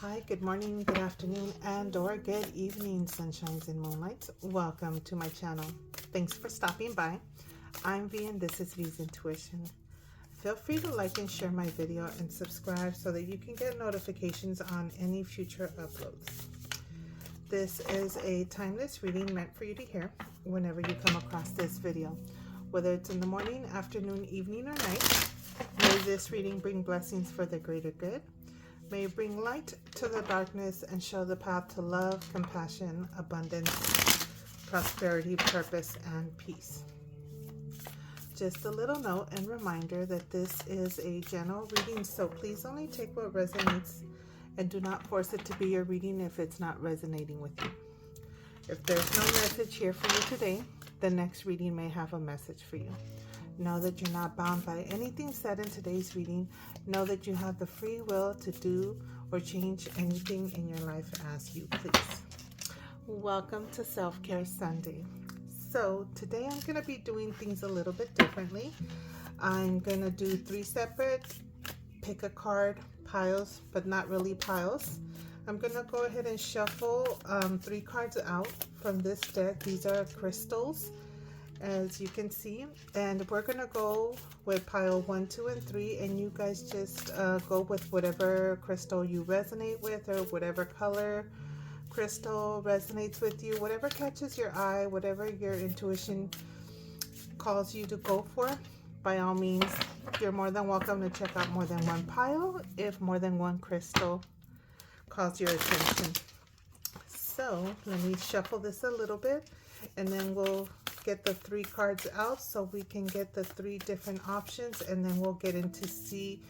Hi, good morning, good afternoon, and or good evening, sunshines and moonlights. Welcome to my channel. Thanks for stopping by. I'm V and this is V's Intuition. Feel free to like and share my video and subscribe so that you can get notifications on any future uploads. This is a timeless reading meant for you to hear whenever you come across this video. Whether it's in the morning, afternoon, evening, or night, may this reading bring blessings for the greater good. May it bring light to the darkness and show the path to love, compassion, abundance, prosperity, purpose, and peace. Just a little note and reminder that this is a general reading, so please only take what resonates and do not force it to be your reading if it's not resonating with you. If there's no message here for you today, the next reading may have a message for you. Know that you're not bound by anything said in today's reading. Know that you have the free will to do or change anything in your life as you please. Welcome to Self-Care Sunday. So today I'm going to be doing things a little bit differently. I'm going to do 3 separate pick a card piles, but not really piles. I'm going to go ahead and shuffle 3 cards out from this deck. These are crystals, as you can see, and we're gonna go with pile 1, 2, and 3, and you guys just go with whatever crystal you resonate with, or whatever color crystal resonates with you, whatever catches your eye, whatever your intuition calls you to go for. By all means, you're more than welcome to check out more than one pile if more than one crystal calls your attention. So let me shuffle this a little bit, and then we'll get the 3 cards out so we can get the 3 different options, and then we'll get into see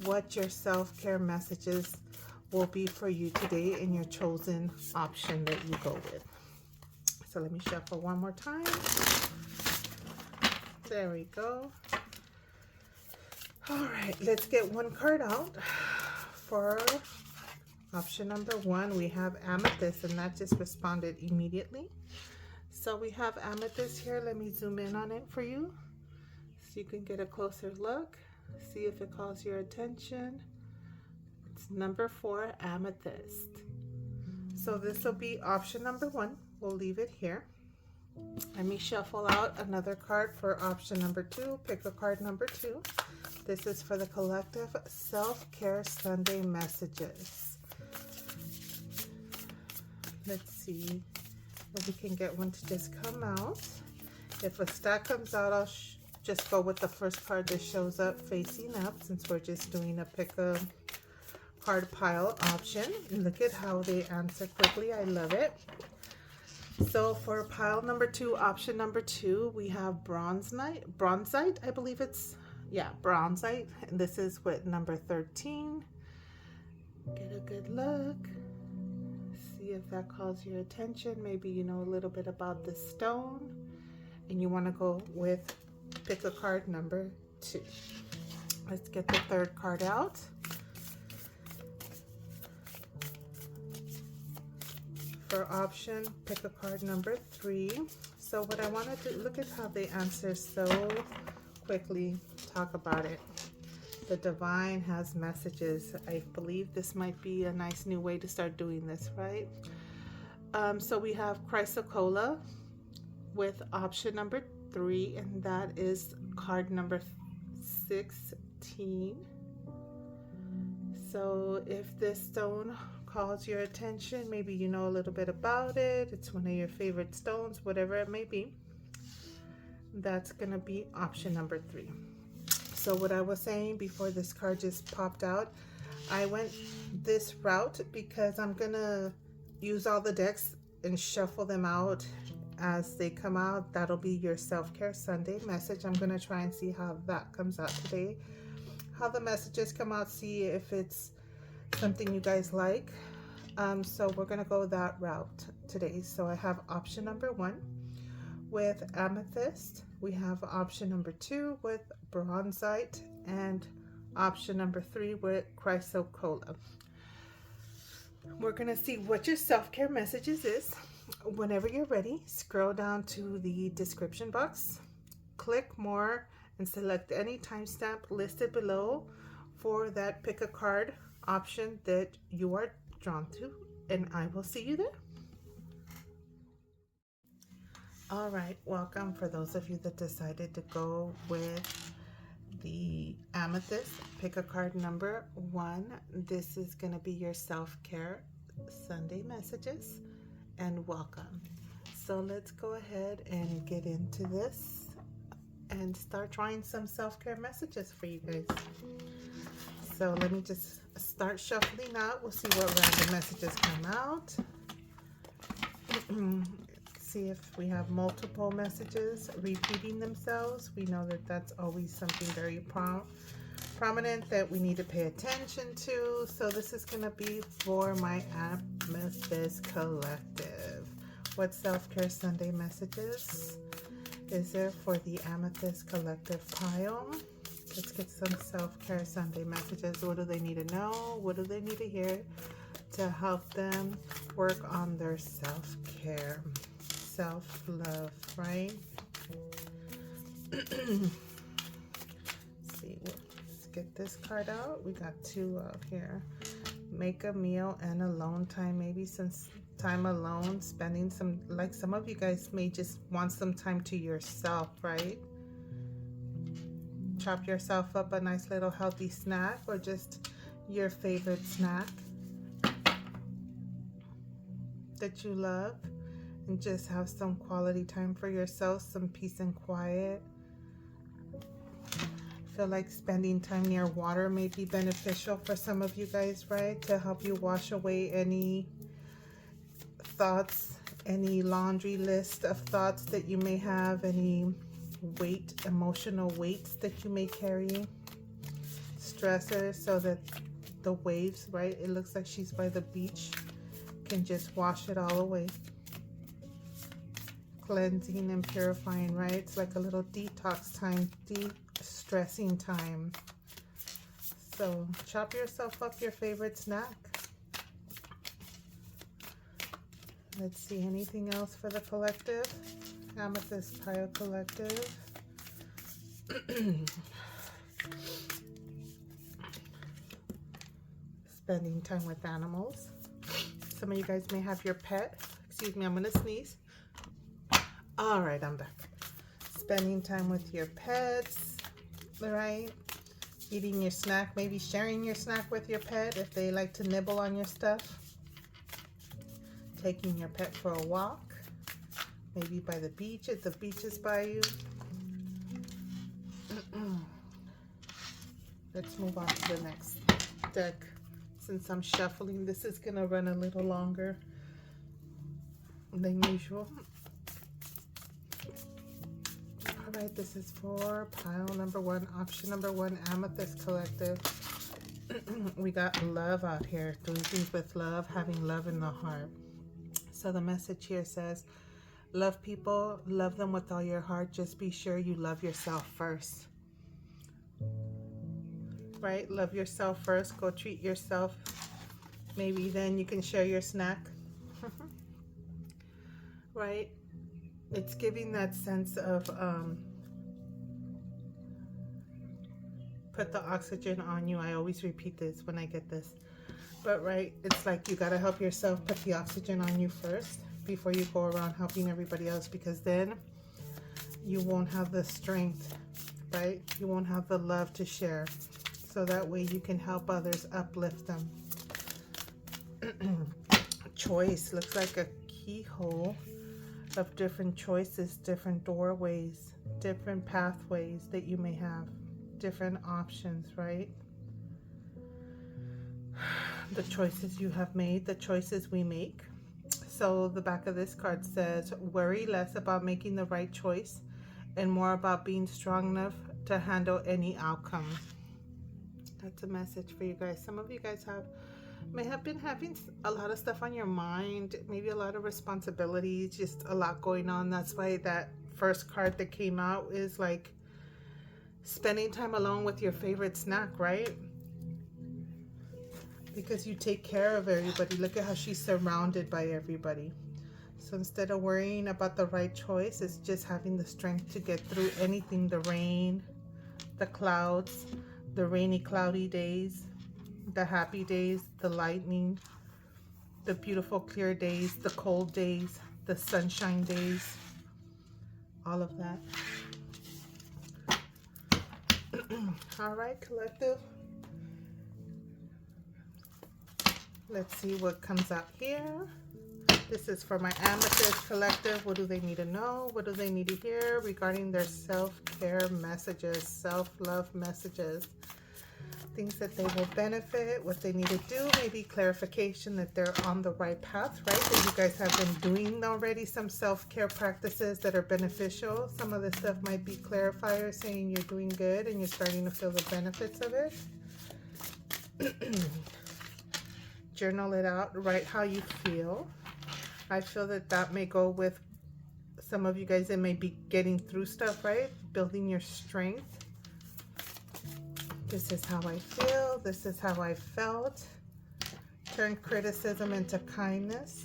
what your self-care messages will be for you today in your chosen option that you go with. So let me shuffle one more time. There we go. All right, let's get 1 card out. For option number 1, we have Amethyst, and that just responded immediately. So we have Amethyst here. Let me zoom in on it for you so you can get a closer look. See if it calls your attention. It's number 4, Amethyst. So this will be option number 1. We'll leave it here. Let me shuffle out another card for option number 2. Pick a card number 2. This is for the collective Self-Care Sunday messages. Let's see if we can get one to just come out. If a stack comes out, I'll just go with the first card that shows up facing up, since we're just doing a pick a card pile option. And look at how they answer quickly. I love it. So for pile number 2, option number 2, we have Bronzite. I believe it's, yeah, Bronzite. And this is with number 13. Get a good look. See if that calls your attention. Maybe you know a little bit about this stone and you want to go with pick a card number 2. Let's get the 3rd card out. For option, pick a card number 3. So what I want to do, look at how they answer so quickly. Talk about it. The divine has messages. I believe this might be a nice new way to start doing this, right? So we have Chrysocolla with option number 3, and that is card number 16. So if this stone calls your attention, maybe you know a little bit about it, it's one of your favorite stones, whatever it may be, that's gonna be option number 3. So what I was saying before this card just popped out, I went this route because I'm gonna use all the decks and shuffle them out as they come out. That'll be your Self-Care Sunday message. I'm gonna try and see how that comes out today, how the messages come out, see if it's something you guys like. So we're gonna go that route today. So I have option number 1 with Amethyst. We have option number 2 with Bronzite, and option number 3 with Chrysocolla. We're gonna see what your self-care messages is. Whenever you're ready, scroll down to the description box, click more, and select any timestamp listed below for that pick a card option that you are drawn to, and I will see you there. All right, welcome for those of you that decided to go with the amethyst. Pick a card number 1. This is going to be your self-care Sunday messages, and welcome. So let's go ahead and get into this and start trying some self-care messages for you guys. So let me just start shuffling out. We'll see what random messages come out. See if we have multiple messages repeating themselves. We know that that's always something very prominent that we need to pay attention to. So this is going to be for my Amethyst Collective. What self-care Sunday messages is there for the Amethyst Collective pile? Let's get some self-care Sunday messages. What do they need to know? What do they need to hear to help them work on their self-care? Self-love, right? See, let's get this card out. We got 2 out here. Make a meal and alone time. Maybe some time alone, spending some, like some of you guys may just want some time to yourself, right? Chop yourself up a nice little healthy snack, or just your favorite snack that you love, and just have some quality time for yourself, some peace and quiet. I feel like spending time near water may be beneficial for some of you guys, right? To help you wash away any thoughts, any laundry list of thoughts that you may have, any weight, emotional weights that you may carry, stressors, so that the waves, right? It looks like she's by the beach, can just wash it all away. Cleansing and purifying, right? It's like a little detox time, de-stressing time. So chop yourself up your favorite snack. Let's see, anything else for the collective? Amethyst Pile Collective. Spending time with animals. Some of you guys may have your pet. Excuse me, I'm gonna sneeze. All right, I'm back. Spending time with your pets, right? Eating your snack, maybe sharing your snack with your pet if they like to nibble on your stuff. Taking your pet for a walk, maybe by the beach if the beach is by you. Let's move on to the next deck. Since I'm shuffling, this is gonna run a little longer than usual. All right, this is for pile number 1, option number 1, Amethyst Collective. We got love out here, doing things with love, having love in the heart. So the message here says, love people, love them with all your heart. Just be sure you love yourself first. Right? Love yourself first. Go treat yourself. Maybe then you can share your snack. Right? It's giving that sense of put the oxygen on you. I always repeat this when I get this. But right, it's like you got to help yourself, put the oxygen on you first before you go around helping everybody else, because then you won't have the strength, right? You won't have the love to share. So that way you can help others, uplift them. Choice looks like a keyhole of different choices, different doorways, different pathways that you may have, different options, right? The choices you have made, the choices we make. So the back of this card says, worry less about making the right choice and more about being strong enough to handle any outcome. That's a message for you guys. Some of you guys may have been having a lot of stuff on your mind, maybe a lot of responsibilities, just a lot going on. That's why that first card that came out is like spending time alone with your favorite snack, right? Because you take care of everybody. Look at how she's surrounded by everybody. So instead of worrying about the right choice, it's just having the strength to get through anything, the rain, the clouds, the rainy, cloudy days, the happy days, the lightning, the beautiful clear days, the cold days, the sunshine days, all of that. All right, collective. Let's see what comes out here. This is for my Amethyst collective. What do they need to know? What do they need to hear regarding their self-care messages, self-love messages? Things that they will benefit, what they need to do, maybe clarification that they're on the right path, right? That you guys have been doing already some self-care practices that are beneficial. Some of this stuff might be clarifiers saying you're doing good and you're starting to feel the benefits of it. Journal it out, write how you feel. I feel that that may go with some of you guys that may be getting through stuff, right? Building your strength. This is how I feel. This is how I felt. Turn criticism into kindness.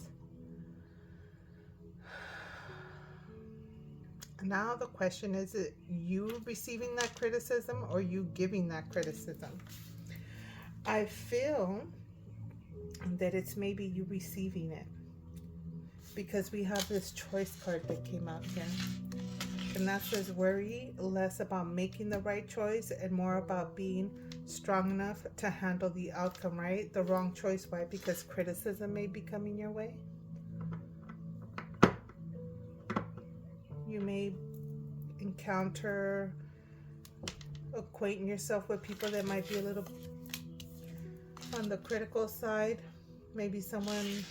Now the question is it you receiving that criticism or you giving that criticism? I feel that it's maybe you receiving it, because we have this choice card that came out here. And that says worry less about making the right choice and more about being strong enough to handle the outcome, right? The wrong choice. Why? Because criticism may be coming your way. You may encounter, acquainting yourself with people that might be a little on the critical side. Maybe someone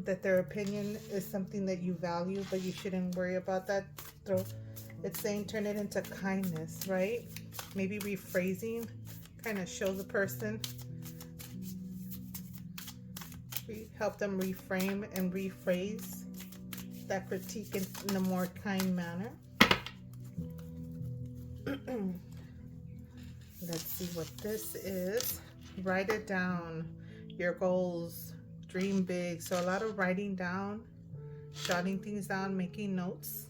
that their opinion is something that you value, but you shouldn't worry about that. It's saying turn it into kindness, right? Maybe rephrasing, kind of show the person, help them reframe and rephrase that critique in a more kind manner. Let's see what this is. Write it down, your goals, dream big. So a lot of writing down, jotting things down, making notes,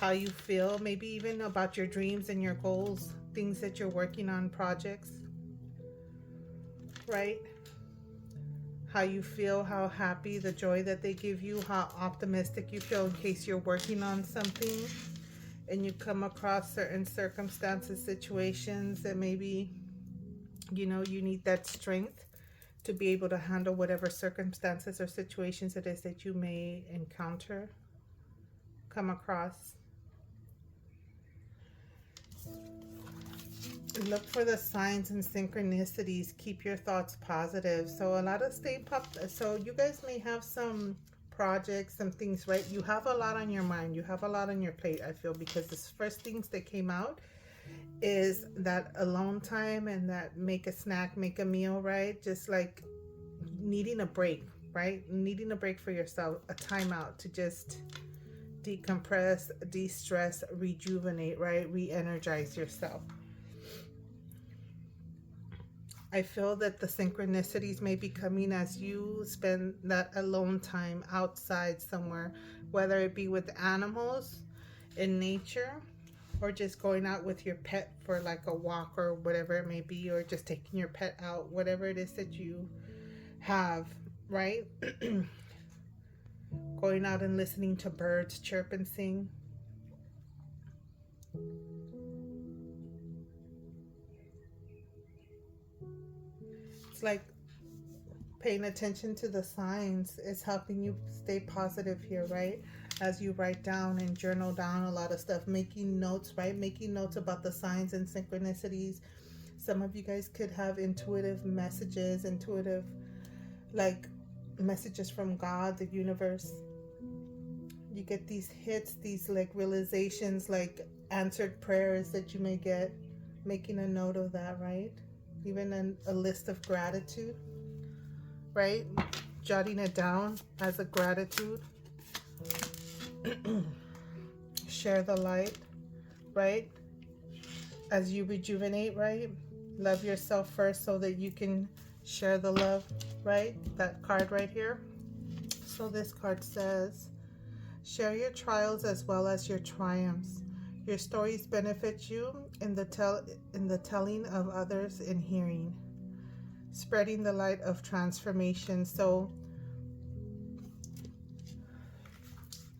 how you feel, maybe even about your dreams and your goals, things that you're working on, projects, right? How you feel, how happy, the joy that they give you, how optimistic you feel in case you're working on something and you come across certain circumstances, situations that maybe, you know, you need that strength to be able to handle whatever circumstances or situations it is that you may encounter, come across. Look for the signs and synchronicities. Keep your thoughts positive. So a lot of so you guys may have some projects, some things, right? You have a lot on your mind. You have a lot on your plate, I feel, because the first things that came out is that alone time and that make a snack, make a meal, right? Just like needing a break, right? Needing a break for yourself, a timeout to just decompress, de-stress, rejuvenate, right? Re-energize yourself. I feel that the synchronicities may be coming as you spend that alone time outside somewhere, whether it be with animals in nature or just going out with your pet for like a walk or whatever it may be, or just taking your pet out, whatever it is that you have, right? Going out and listening to birds chirp and sing. It's like paying attention to the signs is helping you stay positive here, right? As you write down and journal down a lot of stuff, making notes, right? Making notes about the signs and synchronicities. Some of you guys could have intuitive messages, like messages from God, the universe. You get these hits, these like realizations, like answered prayers that you may get. Making a note of that, right? Even a list of gratitude, right? Jotting it down as a gratitude. Share the light, right? As you rejuvenate, right? Love yourself first so that you can share the love, right? That card right here. So this card says, share your trials as well as your triumphs. Your stories benefit you in the telling of others in hearing. spreading the light of transformation. So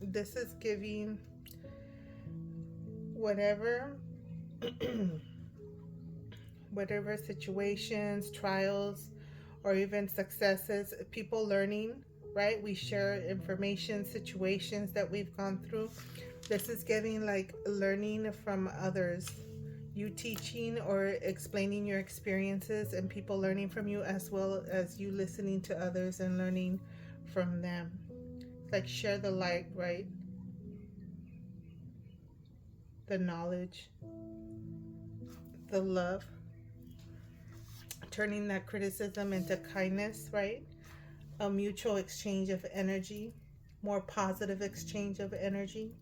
this is giving whatever whatever situations, trials, or even successes, people learning, right? We share information, situations that we've gone through. This is giving like learning from others, you teaching or explaining your experiences and people learning from you, as well as you listening to others and learning from them. Like share the light, right? The knowledge, the love, turning that criticism into kindness, right? A mutual exchange of energy, more positive exchange of energy.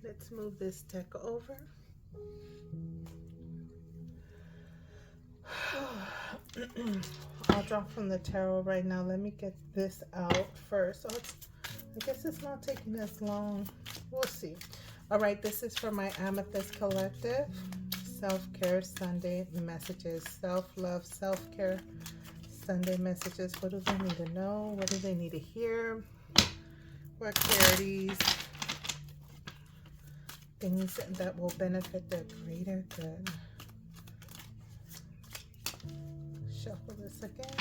Let's move this deck over. I'll draw from the tarot right now. Let me get this out first. Oh, I guess it's not taking as long. We'll see. All right, this is for my Amethyst Collective. Self-care Sunday messages. Self-love, self-care Sunday messages. What do they need to know? What do they need to hear? What clarities? Things that will benefit their greater good. Shuffle this again.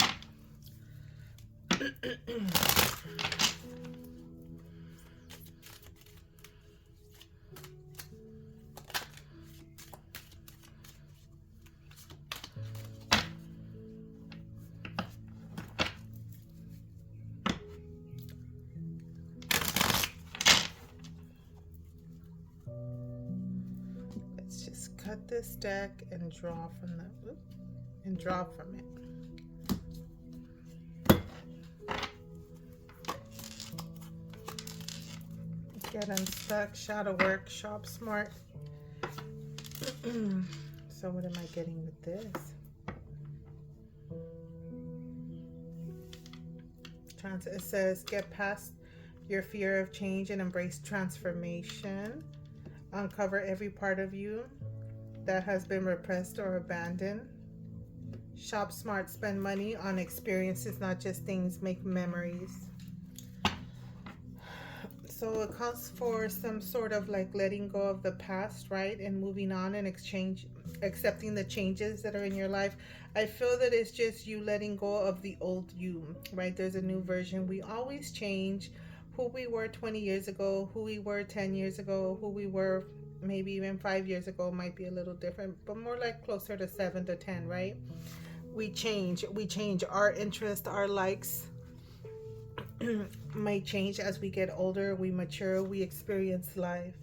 Let's just cut this deck and draw from it. Get unstuck, shadow work, shop smart. So what am I getting with this? It says get past your fear of change and embrace transformation. Uncover every part of you that has been repressed or abandoned. Shop smart, spend money on experiences, not just things. Make memories. So it calls for some sort of like letting go of the past, right? And moving on and accepting the changes that are in your life. I feel that it's just you letting go of the old you, right? There's a new version. We always change. Who we were 20 years ago, who we were 10 years ago, who we were maybe even 5 years ago might be a little different, but more like closer to 7 to 10, right? We change our interest, our likes might change as we get older, we mature, we experience life,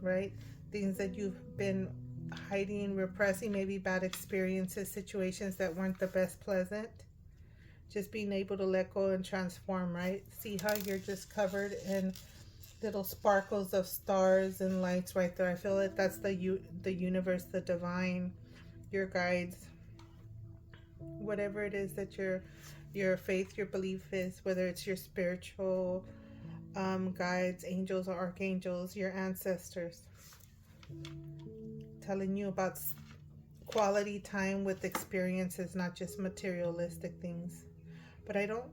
right? Things that you've been hiding, repressing, maybe bad experiences, situations that weren't the best pleasant, just being able to let go and transform, right? See how you're just covered in little sparkles of stars and lights right there. I feel like that's the universe, the divine, your guides, whatever it is that your faith, your belief is, whether it's your spiritual guides, angels or archangels, your ancestors, telling you about quality time with experiences, not just materialistic things. But I don't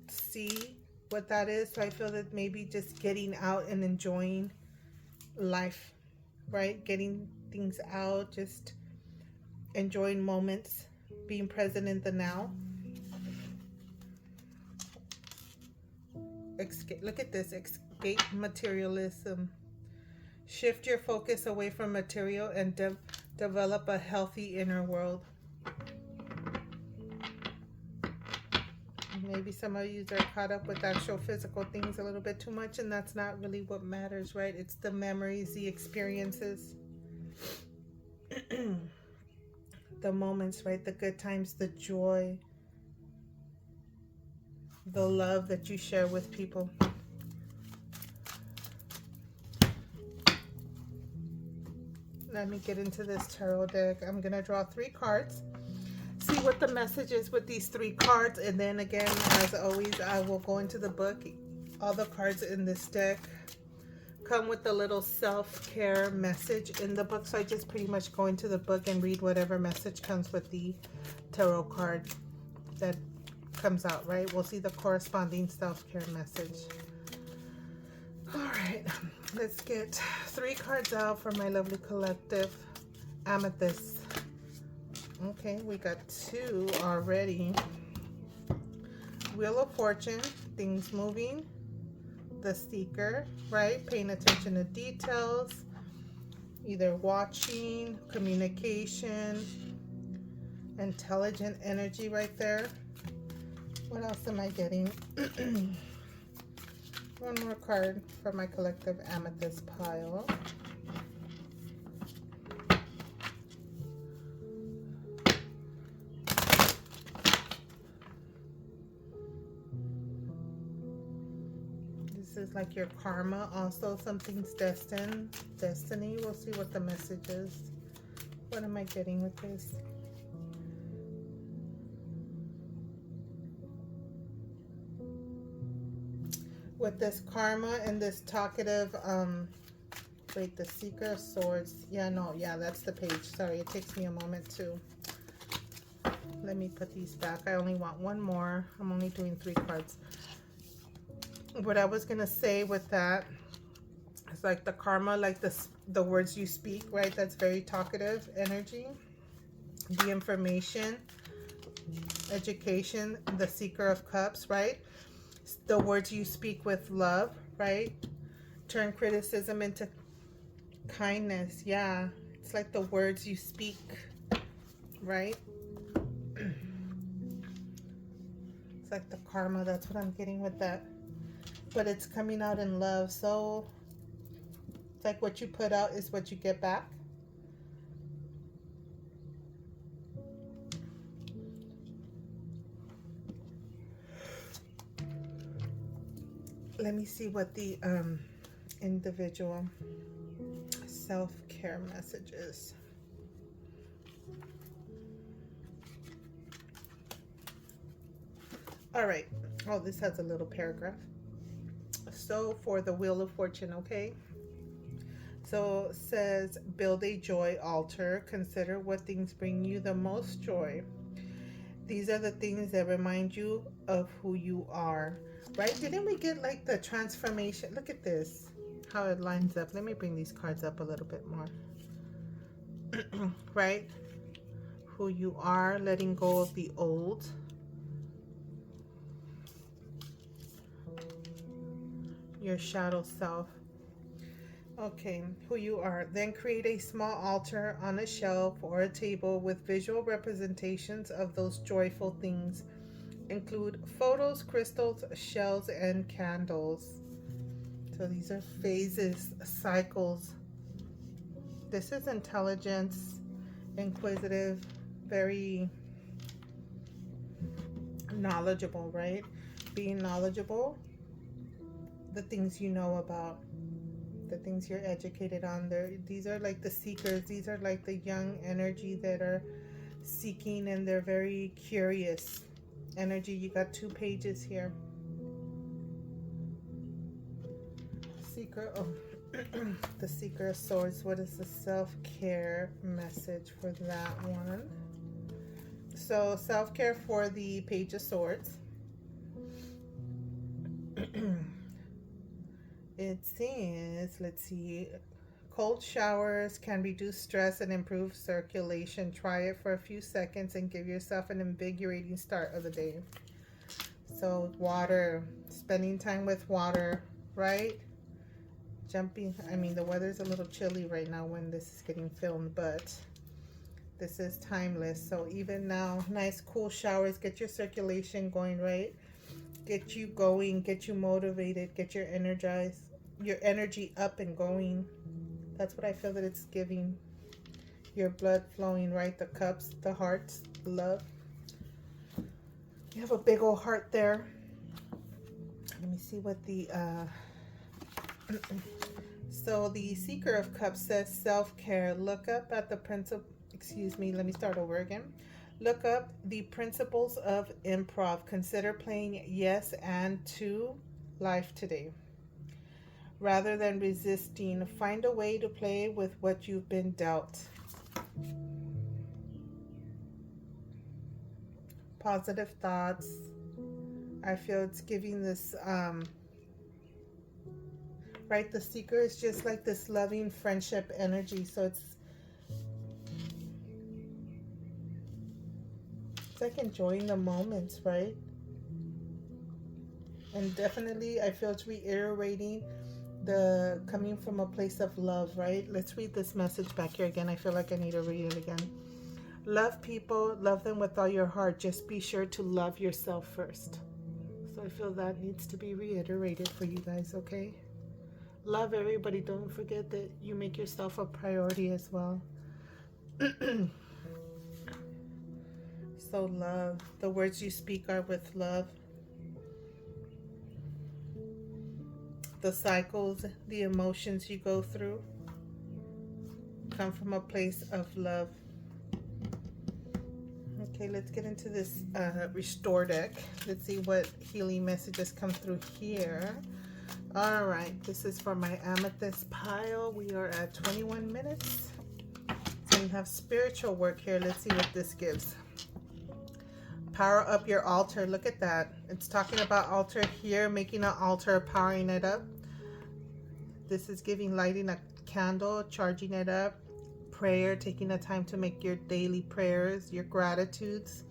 see what that is, so I feel that maybe just getting out and enjoying life, right? Getting things out, just enjoying moments, being present in the now. Look at this, escape materialism. Shift your focus away from material and develop a healthy inner world. Maybe some of you are caught up with actual physical things a little bit too much, and that's not really what matters, right? It's the memories, the experiences, the moments, right? The good times, the joy, the love that you share with people. Let me get into this tarot deck. I'm going to draw 3 cards. See what the message is with these 3 cards, and then again, as always, I will go into the book All the cards in this deck come with a little self-care message in the book. So I just pretty much go into the book and read whatever message comes with the tarot card that comes out, right? We'll see the corresponding self-care message. All right, let's get 3 cards out for my lovely collective. Amethyst. Okay, we got 2 already. Wheel of Fortune, things moving. The Seeker, right? Paying attention to details, either watching, communication, intelligent energy right there. What else am I getting? One more card for my collective Amethyst pile. This is like your karma. Also, something's destined. Destiny. We'll see what the message is. What am I getting with this? With this karma and this talkative, wait, the Seeker of Swords. Yeah, no, yeah, that's the page. Sorry, it takes me a moment to. Let me put these back. I only want one more. I'm only doing 3 cards. What I was gonna say with that, it's like the karma, like the words you speak, right? That's very talkative energy. The information, education, the Seeker of Cups, right? The words you speak with love, right? Turn criticism into kindness. Yeah, it's like the words you speak, right? It's like the karma. That's what I'm getting with that. But it's coming out in love. So it's like what you put out is what you get back. Let me see what the individual self-care message is. All right. Oh, this has a little paragraph. So for the Wheel of Fortune, okay? So it says, build a joy altar. Consider what things bring you the most joy. These are the things that remind you of who you are. Right? Didn't we get like the transformation? Look at this, how it lines up. Let me bring these cards up a little bit more. Right? Who you are, letting go of the old. Your shadow self. Okay, who you are. Then create a small altar on a shelf or a table with visual representations of those joyful things. Include photos, crystals, shells, and candles. So these are phases, cycles. This is intelligence, inquisitive, very knowledgeable, right? Being knowledgeable, the things you know about, the things you're educated on. These are like the seekers. These are like the young energy that are seeking, and they're very curious energy. You got 2 pages here. Seeker of the Seeker of Swords. What is the self-care message for that one? So self-care for the Page of Swords. It says, let's see, cold showers can reduce stress and improve circulation. Try it for a few seconds and give yourself an invigorating start of the day. So water, spending time with water, right? Jumping, I mean, the weather's a little chilly right now when this is getting filmed, but this is timeless. So even now, nice cool showers, get your circulation going, right? Get you going, get you motivated, get your energy up and going. That's what I feel that it's giving. Your blood flowing, right? The cups, the hearts, love. You have a big old heart there. Let me see what the so the Seeker of Cups says self-care. Look up at the principle, excuse me, let me start over again. Look up the principles of improv. Consider playing yes and to life today. Rather than resisting, find a way to play with what you've been dealt. Positive thoughts. I feel it's giving this, right? The Seeker is just like this loving friendship energy. So it's like enjoying the moments, right? And definitely, I feel it's reiterating the coming from a place of love, right? Let's read this message back here again. I feel like I need to read it again. Love people, love them with all your heart. Just be sure to love yourself first. So I feel that needs to be reiterated for you guys, okay? Love everybody. Don't forget that you make yourself a priority as well. So love. The words you speak are with love. The cycles, the emotions you go through come from a place of love. Okay, let's get into this Restore deck. Let's see what healing messages come through here. All right, this is for my amethyst pile. We are at 21 minutes. So we have spiritual work here. Let's see what this gives. Power up your altar. Look at that. It's talking about altar here, making an altar, powering it up. This is giving lighting a candle, charging it up. Prayer, taking the time to make your daily prayers, your gratitudes.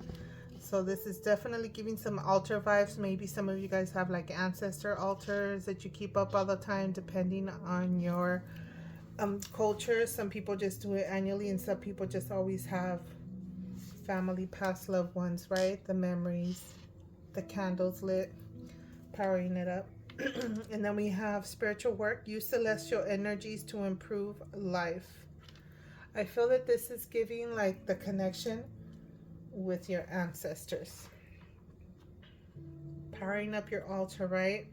So this is definitely giving some altar vibes. Maybe some of you guys have like ancestor altars that you keep up all the time, depending on your culture. Some people just do it annually, and some people just always have family, past loved ones, right? The memories, the candles lit, powering it up. And then we have spiritual work. Use celestial energies to improve life. I feel that this is giving like the connection with your ancestors. Powering up your altar, right?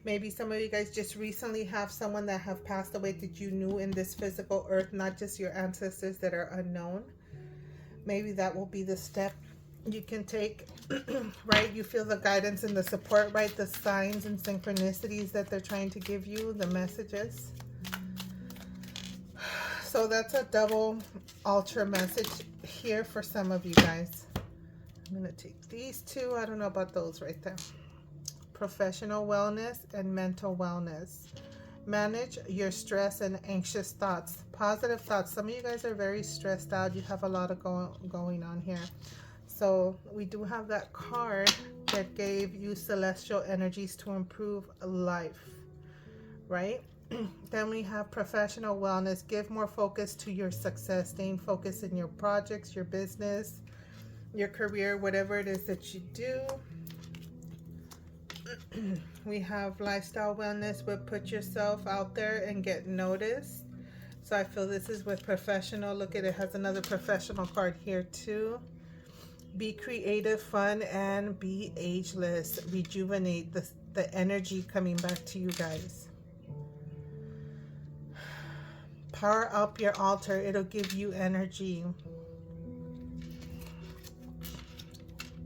Maybe some of you guys just recently have someone that have passed away that you knew in this physical earth, not just your ancestors that are unknown. Maybe that will be the step you can take, right? You feel the guidance and the support, right? The signs and synchronicities that they're trying to give you, the messages. So that's a double altar message here for some of you guys. I'm going to take these two. I don't know about those right there. Professional wellness and mental wellness. Manage your stress and anxious thoughts. Positive thoughts. Some of you guys are very stressed out. You have a lot of going on here. So we do have that card that gave you celestial energies to improve life, right? Then we have professional wellness. Give more focus to your success. Staying focused in your projects, your business, your career, whatever it is that you do. We have lifestyle wellness, but put yourself out there and get noticed. So I feel this is with professional. Look at it, has another professional card here too. Be creative, fun, and be ageless. Rejuvenate the energy coming back to you guys. Power up your altar. It'll give you energy.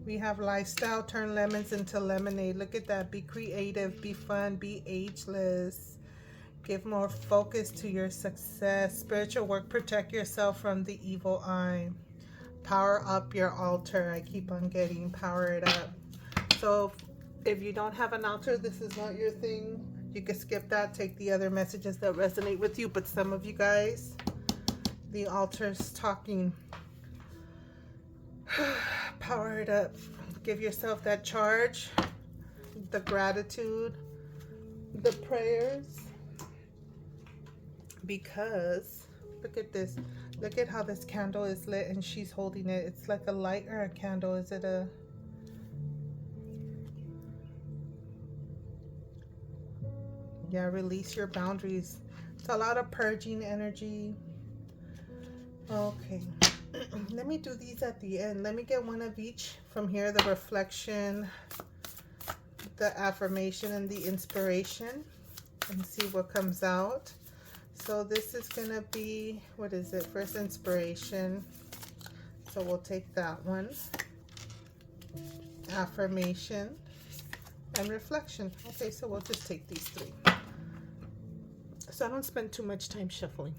We have lifestyle. Turn lemons into lemonade. Look at that. Be creative, be fun, be ageless. Give more focus to your success. Spiritual work. Protect yourself from the evil eye. Power up your altar. I keep on getting power it up. So if you don't have an altar, this is not your thing. You can skip that, take the other messages that resonate with you. But some of you guys, the altar's talking. Power it up. Give yourself that charge, the gratitude, the prayers. Because, look at this. Look at how this candle is lit and she's holding it. It's like a light or a candle. Is it a... Yeah, release your boundaries. It's a lot of purging energy. Okay. Let me do these at the end. Let me get one of each from here. The reflection, the affirmation, and the inspiration. And see what comes out. So this is going to be, what is it? First inspiration. So we'll take that one. Affirmation. and reflection. Okay, so we'll just take these three. So I don't spend too much time shuffling.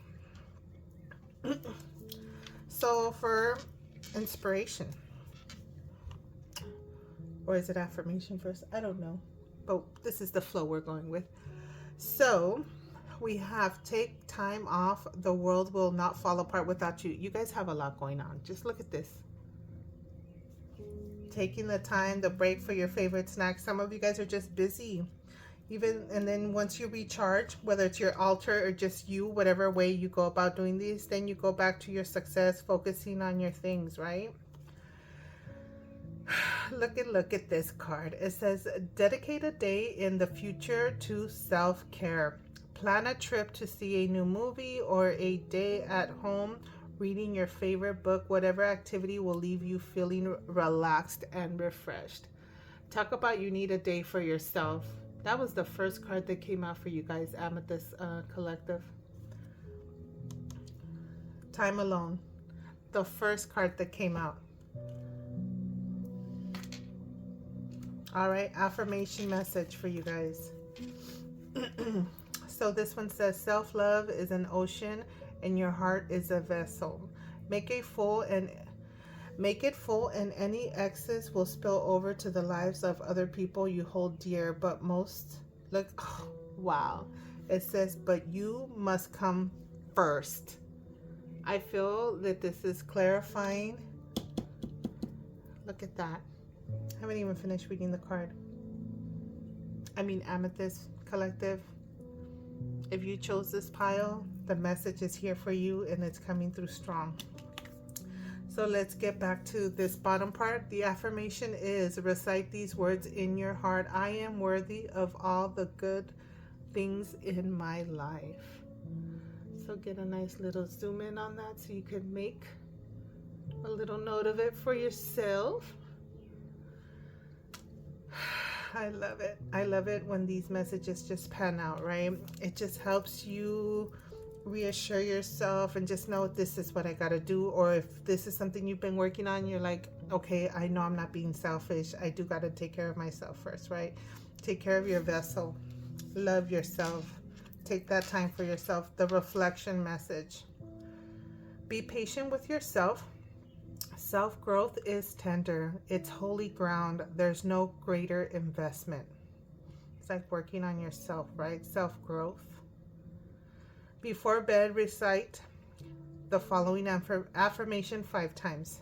So for inspiration, or is it affirmation first? I don't know. But this is the flow we're going with. So we have take time off. The world will not fall apart without you. You guys have a lot going on. Just look at this. Taking the time, the break for your favorite snack. Some of you guys are just busy. And then once you recharge, whether it's your altar or just you, whatever way you go about doing these, then you go back to your success, focusing on your things, right? Look at this card. It says, dedicate a day in the future to self-care. Plan a trip to see a new movie or a day at home reading your favorite book. Whatever activity will leave you feeling relaxed and refreshed. Talk about you need a day for yourself. That was the first card that came out for you guys, Amethyst Collective. Time alone. The first card that came out. All right, affirmation message for you guys. So this one says, self-love is an ocean and your heart is a vessel. Make it full and any excess will spill over to the lives of other people you hold dear. But most, look, oh, wow. It says, but you must come first. I feel that this is clarifying. Look at that. I haven't even finished reading the card. I mean, Amethyst Collective. If you chose this pile, the message is here for you and it's coming through strong. So let's get back to this bottom part. The affirmation is, recite these words in your heart. I am worthy of all the good things in my life. So get a nice little zoom in on that so you can make a little note of it for yourself. I love it. I love it when these messages just pan out, right? It just helps you reassure yourself and just know this is what I got to do. Or if this is something you've been working on, you're like, okay, I know I'm not being selfish. I do got to take care of myself first, right? Take care of your vessel. Love yourself. Take that time for yourself. The reflection message. Be patient with yourself. Self-growth is tender. It's holy ground. There's no greater investment. It's like working on yourself, right? Self-growth. Before bed, recite the following affirmation 5 times.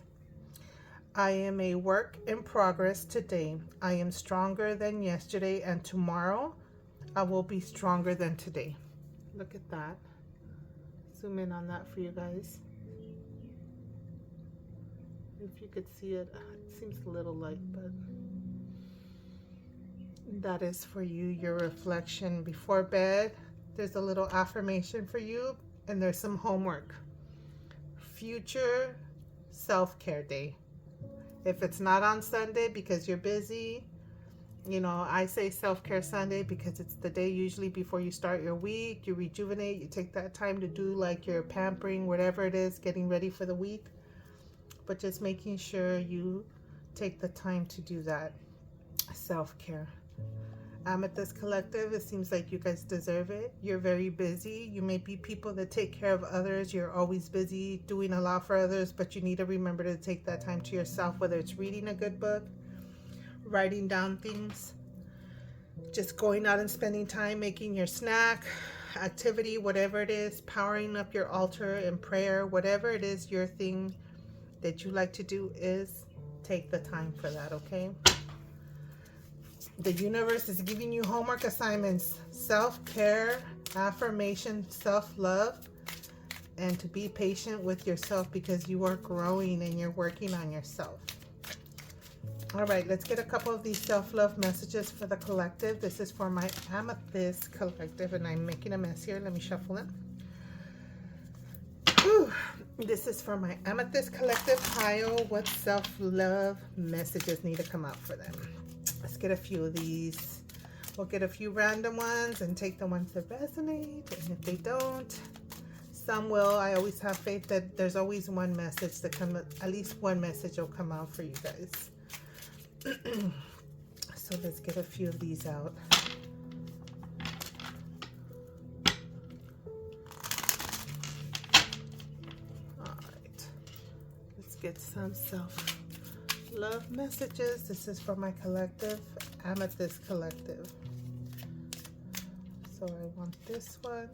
I am a work in progress today. I am stronger than yesterday, and tomorrow I will be stronger than today. Look at that. Zoom in on that for you guys. If you could see it, it seems a little light, but that is for you, your reflection before bed. There's a little affirmation for you, and there's some homework. Future self-care day. If it's not on Sunday because you're busy, you know, I say self-care Sunday because it's the day usually before you start your week. You rejuvenate, you take that time to do like your pampering, whatever it is, getting ready for the week. But just making sure you take the time to do that self-care. Amethyst Collective, it seems like you guys deserve it. You're very busy. You may be people that take care of others. You're always busy doing a lot for others, but you need to remember to take that time to yourself, whether it's reading a good book, writing down things, just going out and spending time making your snack, activity, whatever it is, powering up your altar in prayer, whatever it is, your thing that you like to do, is take the time for that, okay? The universe is giving you homework assignments, self-care, affirmation, self-love, and to be patient with yourself because you are growing and you're working on yourself. All right, let's get a couple of these self-love messages for the collective. This is for my Amethyst Collective, and I'm making a mess here. Let me shuffle it. Whew. This is for my Amethyst Collective pile. What self-love messages need to come out for them? Let's get a few of these. We'll get a few random ones and take the ones that resonate. And if they don't, some will. I always have faith that there's always one message that comes, at least one message will come out for you guys. So let's get a few of these out. All right, let's get some self-love messages. This is for my collective, Amethyst Collective. So I want this one.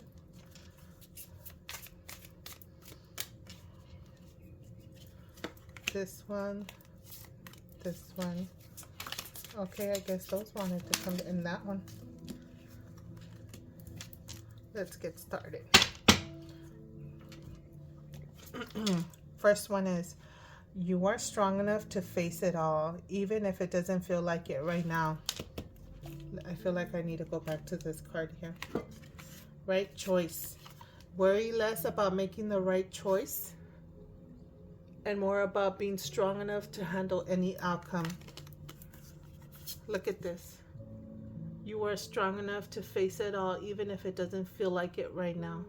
This one. This one. Okay, I guess those wanted to come in that one. Let's get started. First one is, you are strong enough to face it all, even if it doesn't feel like it right now. I feel like I need to go back to this card here. Right choice. Worry less about making the right choice and more about being strong enough to handle any outcome. Look at this. You are strong enough to face it all, even if it doesn't feel like it right now.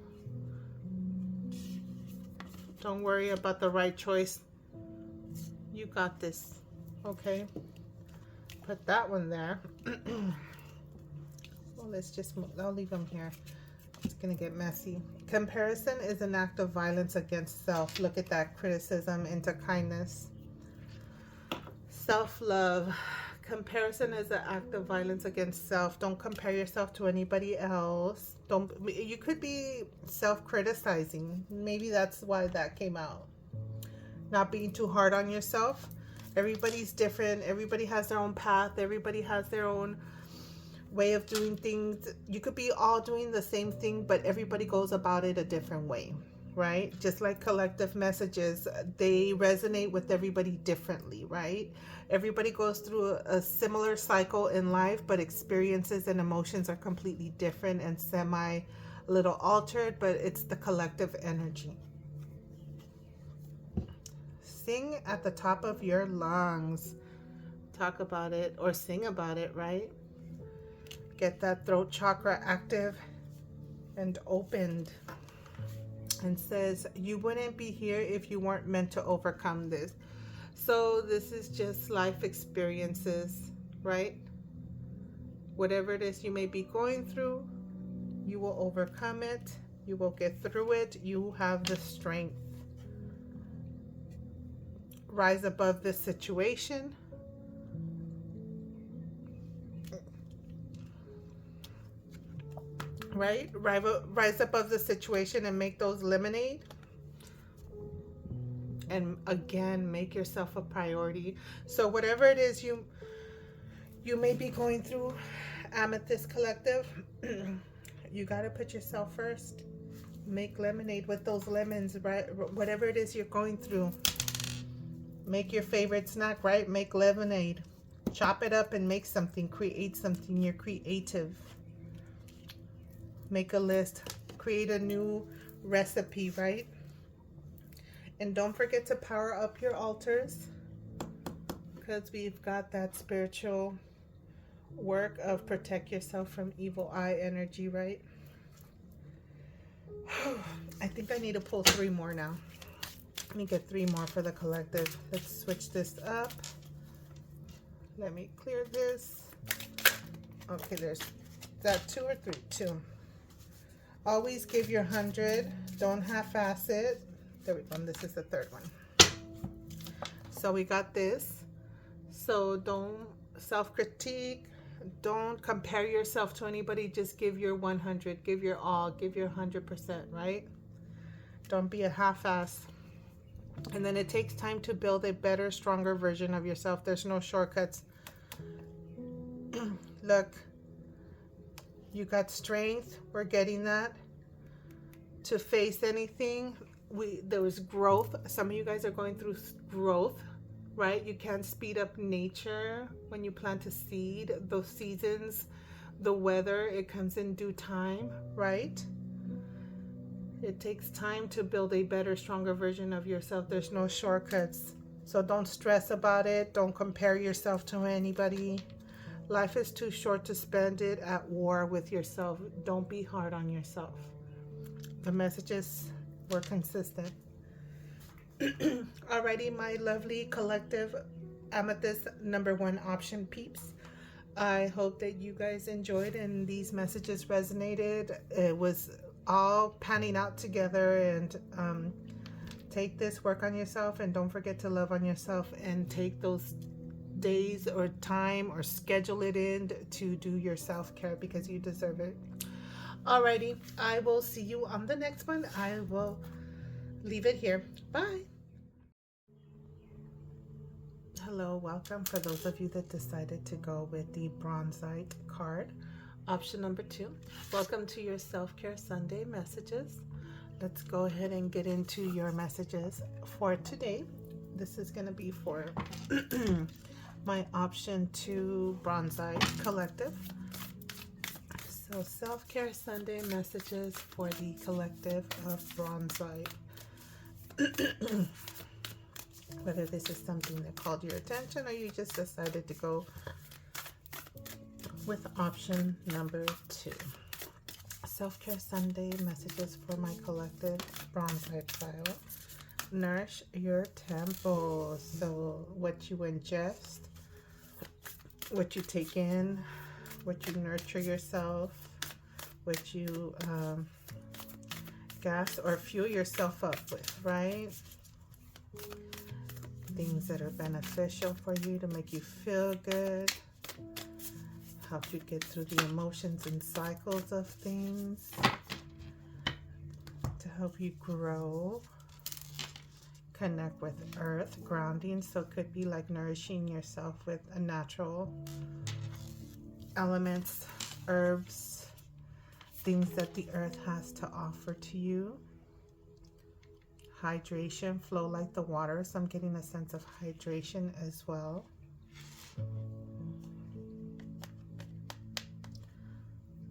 Don't worry about the right choice. You got this. Okay? Put that one there. Well, let's just, I'll leave them here. It's gonna get messy. Comparison is an act of violence against self. Look at that. Criticism into kindness. Self-love. Comparison is an act of violence against self. Don't compare yourself to anybody else. You could be self-criticizing. Maybe that's why that came out. Not being too hard on yourself. Everybody's different. Everybody has their own path. Everybody has their own way of doing things. You could be all doing the same thing, but everybody goes about it a different way, right? Just like collective messages, they resonate with everybody differently, right? Everybody goes through a similar cycle in life, but experiences and emotions are completely different and a little altered, but it's the collective energy. Sing at the top of your lungs. Talk about it or sing about it, right? Get that throat chakra active and opened. And says, you wouldn't be here if you weren't meant to overcome this. So this is just life experiences, right? Whatever it is you may be going through, you will overcome it. You will get through it. You have the strength. Rise above this situation. Right? Rise above the situation and make those lemonade. And again, make yourself a priority. So whatever it is you may be going through, Amethyst Collective, you got to put yourself first. Make lemonade with those lemons, right? Whatever it is you're going through. Make your favorite snack, right? Make lemonade. Chop it up and make something. Create something. You're creative. Make a list. Create a new recipe, right? And don't forget to power up your altars, because we've got that spiritual work of protect yourself from evil eye energy, right? I think I need to pull 3 more now. Let me get 3 more for the collective. Let's switch this up. Let me clear this. Okay, there's that 2 or 3? 2. Always give your 100. Don't half-ass it. There we go. And this is the 3rd one. So we got this. So don't self-critique. Don't compare yourself to anybody. Just give your 100. Give your all. Give your 100%, right? Don't be a half-ass. And then it takes time to build a better, stronger version of yourself. There's no shortcuts. Look, you got strength. We're getting that. To face anything. There was growth. Some of you guys are going through growth, right? You can't speed up nature when you plant a seed. Those seasons, the weather, it comes in due time, right? It takes time to build a better, stronger version of yourself. There's no shortcuts. So don't stress about it. Don't compare yourself to anybody. Life is too short to spend it at war with yourself. Don't be hard on yourself. The messages were consistent. Alrighty, my lovely collective Amethyst #1 option peeps. I hope that you guys enjoyed and these messages resonated. It was all panning out together, and take this, work on yourself, and don't forget to love on yourself and take those days or time or schedule it in to do your self-care because you deserve it. Alrighty, I will see you on the next one. I will leave it here. Bye. Hello, welcome. For those of you that decided to go with the Bronzite card, option number 2, welcome to your Self-Care Sunday messages. Let's go ahead and get into your messages for today. This is going to be for my option 2 Bronzite collective. So Self-Care Sunday messages for the collective of Bronzite. Whether this is something that called your attention or you just decided to go with option number 2. Self-Care Sunday messages for my collective Bronzite file. Nourish your temple. So what you ingest, what you take in, what you nurture yourself, what you gas or fuel yourself up with, right? Things that are beneficial for you to make you feel good, help you get through the emotions and cycles of things, to help you grow, connect with earth, grounding. So it could be like nourishing yourself with a natural elements, herbs, things that the earth has to offer to you. Hydration, flow like the water. So I'm getting a sense of hydration as well.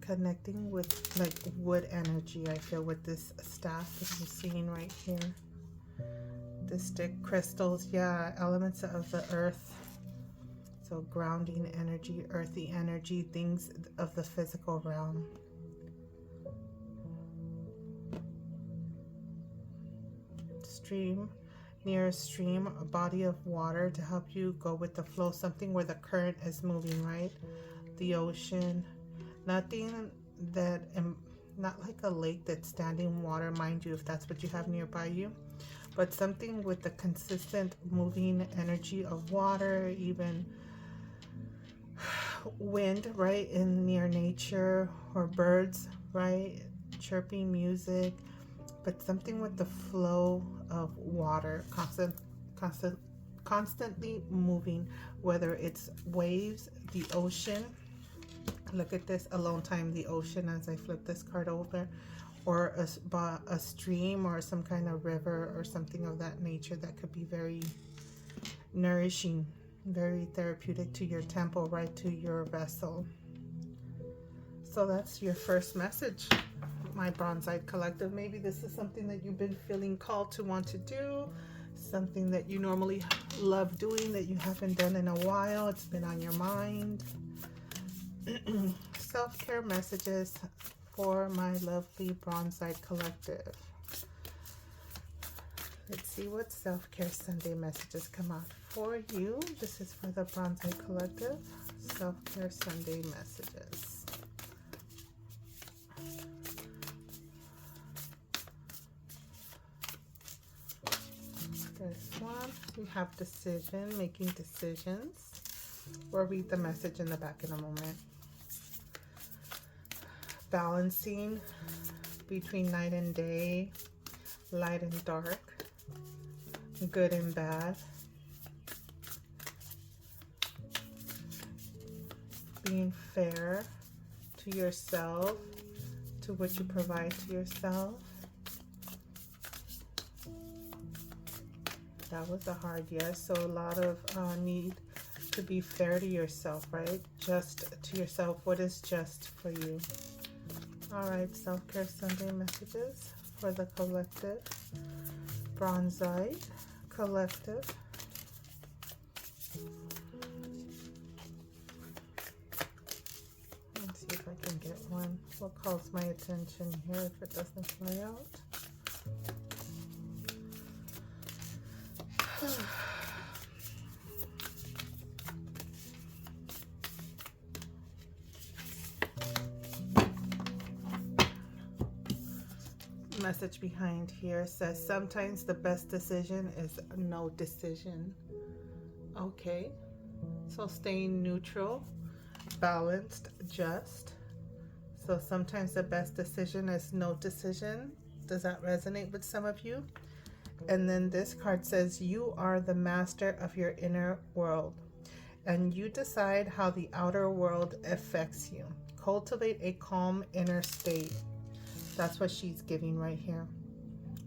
Connecting with like wood energy, I feel, with this staff that I'm seeing right here. The stick, crystals, yeah, elements of the earth. So grounding energy, earthy energy, things of the physical realm. Stream, near a stream, a body of water to help you go with the flow, something where the current is moving, right? The ocean, nothing that, not like a lake that's standing water, mind you, if that's what you have nearby you, but something with the consistent moving energy of water, even wind, right, in near nature, or birds, right, chirping music, but something with the flow of water, constantly moving, whether it's waves, the ocean. Look at this, alone time, the ocean, as I flip this card over, or a stream or some kind of river or something of that nature that could be very nourishing, very therapeutic to your temple, right, to your vessel. So that's your first message, my Bronzite collective. Maybe this is something that you've been feeling called to want to do, something that you normally love doing that you haven't done in a while. It's been on your mind. Self-care messages for my lovely Bronzite collective. Let's see what Self-Care Sunday messages come out for you. This is for the Bronzite collective. Self-Care Sunday messages. This one, we have decision, making decisions. We'll read the message in the back in a moment. Balancing between night and day, light and dark, good and bad. Being fair to yourself, to what you provide to yourself. That was a hard yes. So a lot of need to be fair to yourself, right? Just to yourself. What is just for you? All right, Self-Care Sunday messages for the collective. Bronzite collective. Let's see if I can get one. What calls my attention here if it doesn't play out? message behind here says sometimes the best decision is no decision. Okay, so staying neutral, balanced, just. So sometimes the best decision is no decision. Does that resonate with some of you? And then this card says you are the master of your inner world and you decide how the outer world affects you. Cultivate a calm inner state. That's what she's giving right here,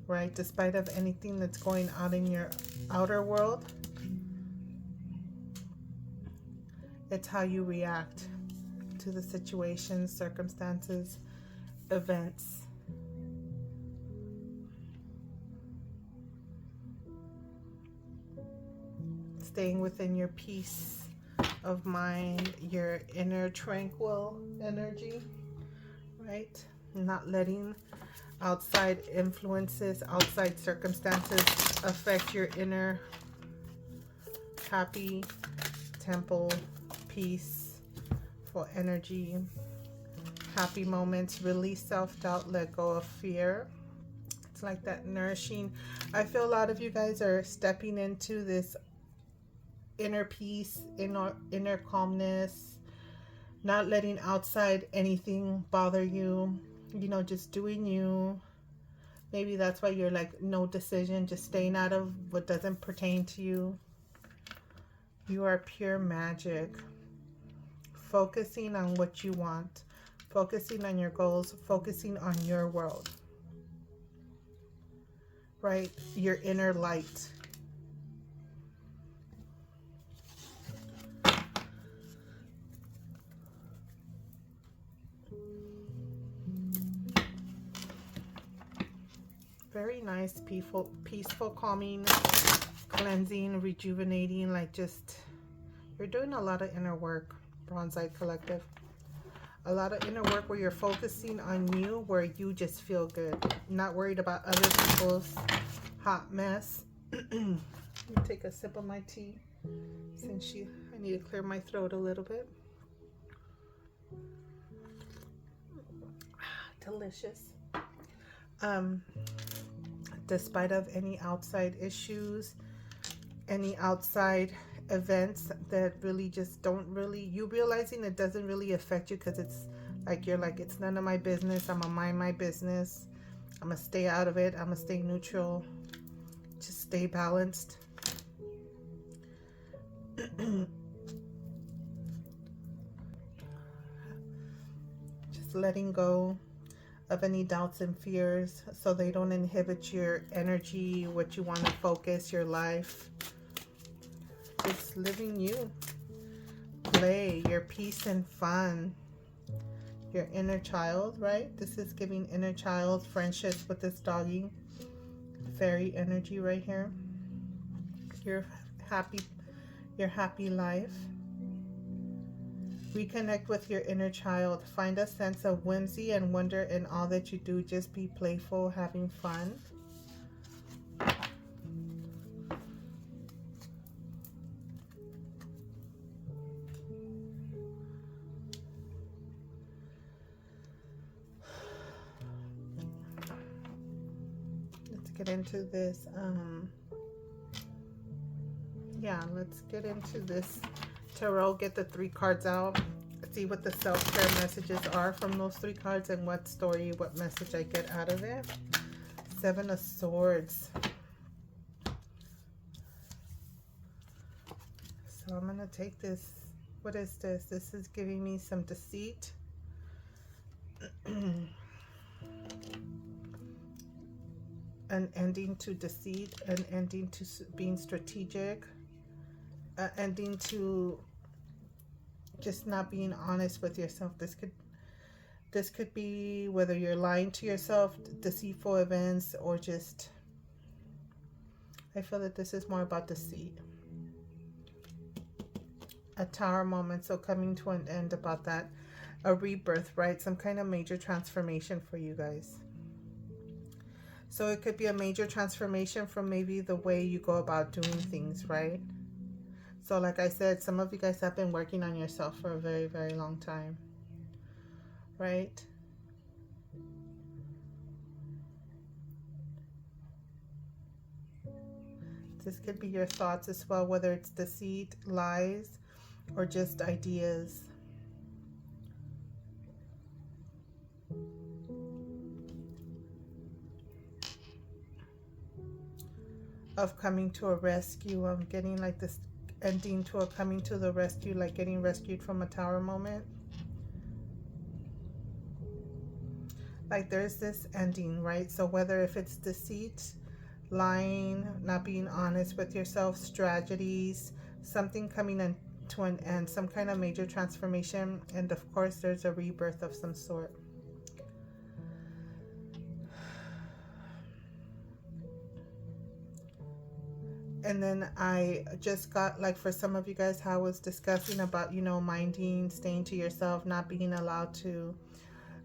right? Despite of anything that's going on in your outer world, it's how you react to the situations, circumstances, events. Staying within your peace of mind, your inner tranquil energy, right? Not letting outside influences, outside circumstances affect your inner happy, temple, peaceful energy, happy moments. Release self-doubt, let go of fear. It's like that nourishing. I feel a lot of you guys are stepping into this inner peace, inner calmness, not letting outside anything bother you, you know, just doing you. Maybe that's why you're like no decision, just staying out of what doesn't pertain to you. You are pure magic. Focusing on what you want, focusing on your goals, focusing on your world, right? Your inner light. Very nice, peaceful, calming, cleansing, rejuvenating. Like just, you're doing a lot of inner work, Bronzite Collective. A lot of inner work where you're focusing on you, where you just feel good. Not worried about other people's hot mess. Let me take a sip of my tea since I need to clear my throat a little bit. Delicious. Despite of any outside issues, any outside events that really just don't really, you realizing it doesn't really affect you because it's like you're like, it's none of my business. I'm gonna mind my business. I'm gonna stay out of it. I'm gonna stay neutral. Just stay balanced. Just letting go of any doubts and fears so they don't inhibit your energy, what you want to focus, your life. Just living you. Play, your peace and fun. Your inner child, right? This is giving inner child friendships with this doggy. Fairy energy right here. Your happy life. Reconnect with your inner child. Find a sense of whimsy and wonder in all that you do. Just be playful, having fun. Let's get into this. Let's get into this tarot. Get the 3 cards out. See what the self-care messages are from those 3 cards and what story, what message I get out of it. 7 of Swords. So I'm going to take this. What is this? This is giving me some deceit. An ending to deceit, an ending to being strategic, an ending to just not being honest with yourself. This could be whether you're lying to yourself, deceitful events, or just, I feel that this is more about deceit. A Tower moment, so coming to an end about that. A rebirth, right? Some kind of major transformation for you guys. So it could be a major transformation from maybe the way you go about doing things, right? So like I said, some of you guys have been working on yourself for a very, very long time, right? This could be your thoughts as well, whether it's deceit, lies, or just ideas. Of coming to a rescue. I'm getting like this ending to a coming to the rescue, like getting rescued from a tower moment. Like there's this ending, right? So whether if it's deceit, lying, not being honest with yourself, strategies, something coming in to an end, some kind of major transformation, and of course there's a rebirth of some sort. And then I just got, like, for some of you guys, how I was discussing about, you know, minding, staying to yourself, not being allowed to,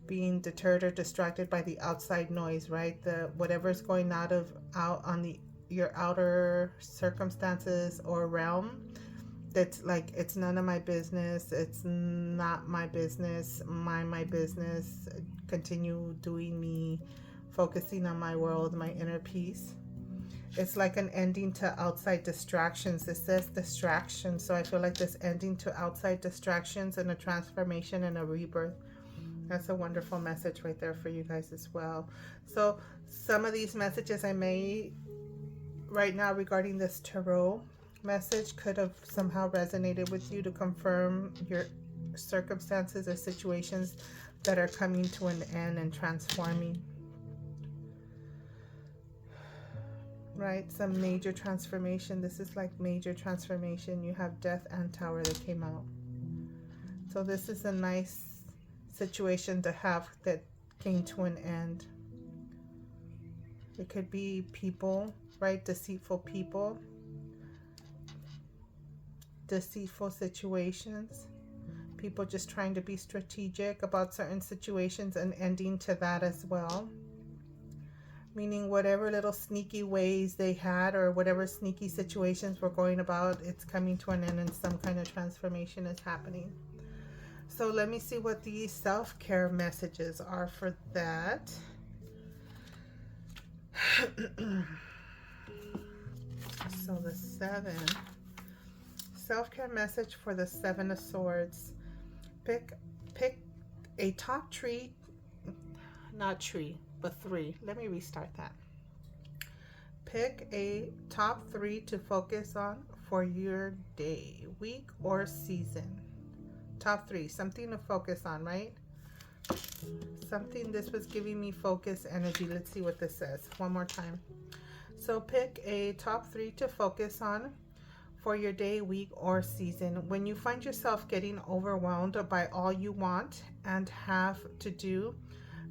being deterred or distracted by the outside noise, right? The whatever's going out on the your outer circumstances or realm, that's like, it's none of my business, it's not my business, mind my business, continue doing me, focusing on my world, my inner peace. It's like an ending to outside distractions. It says distractions, so I feel like this ending to outside distractions and a transformation and a rebirth. That's a wonderful message right there for you guys as well. So some of these messages I may right now regarding this tarot message could have somehow resonated with you to confirm your circumstances or situations that are coming to an end and transforming. Right, some major transformation. This is like major transformation. You have Death and Tower that came out. So this is a nice situation to have that came to an end. It could be people, right? Deceitful people, deceitful situations, people just trying to be strategic about certain situations and ending to that as well. Meaning whatever little sneaky ways they had or whatever sneaky situations were going about, it's coming to an end and some kind of transformation is happening. So let me see what these self-care messages are for that. So the 7. Self-care message for the 7 of Swords. Pick a top tree, not tree, but 3. Let me restart that. Pick a top 3 to focus on for your day, week, or season. Top 3, something to focus on, right? Something, this was giving me focus energy. Let's see what this says one more time. So pick a top 3 to focus on for your day, week, or season. When you find yourself getting overwhelmed by all you want and have to do,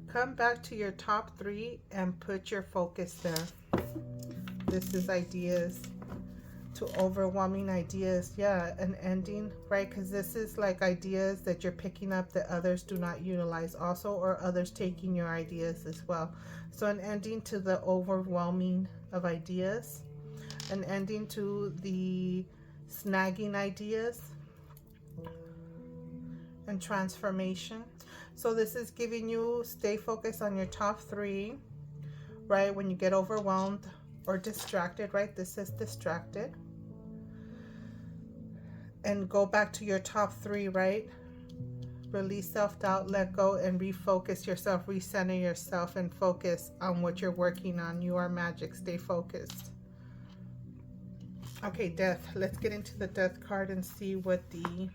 come back to your top 3 and put your focus there. This is ideas to overwhelming ideas. Yeah, an ending, right? Because this is like ideas that you're picking up that others do not utilize also, or others taking your ideas as well. So an ending to the overwhelming of ideas, an ending to the snagging ideas, and transformation. So this is giving you, stay focused on your top 3, right? When you get overwhelmed or distracted, right? This is distracted. And go back to your top 3, right? Release self-doubt, let go, and refocus yourself, recenter yourself, and focus on what you're working on. You are magic. Stay focused. Okay, Death. Let's get into the Death card and see what the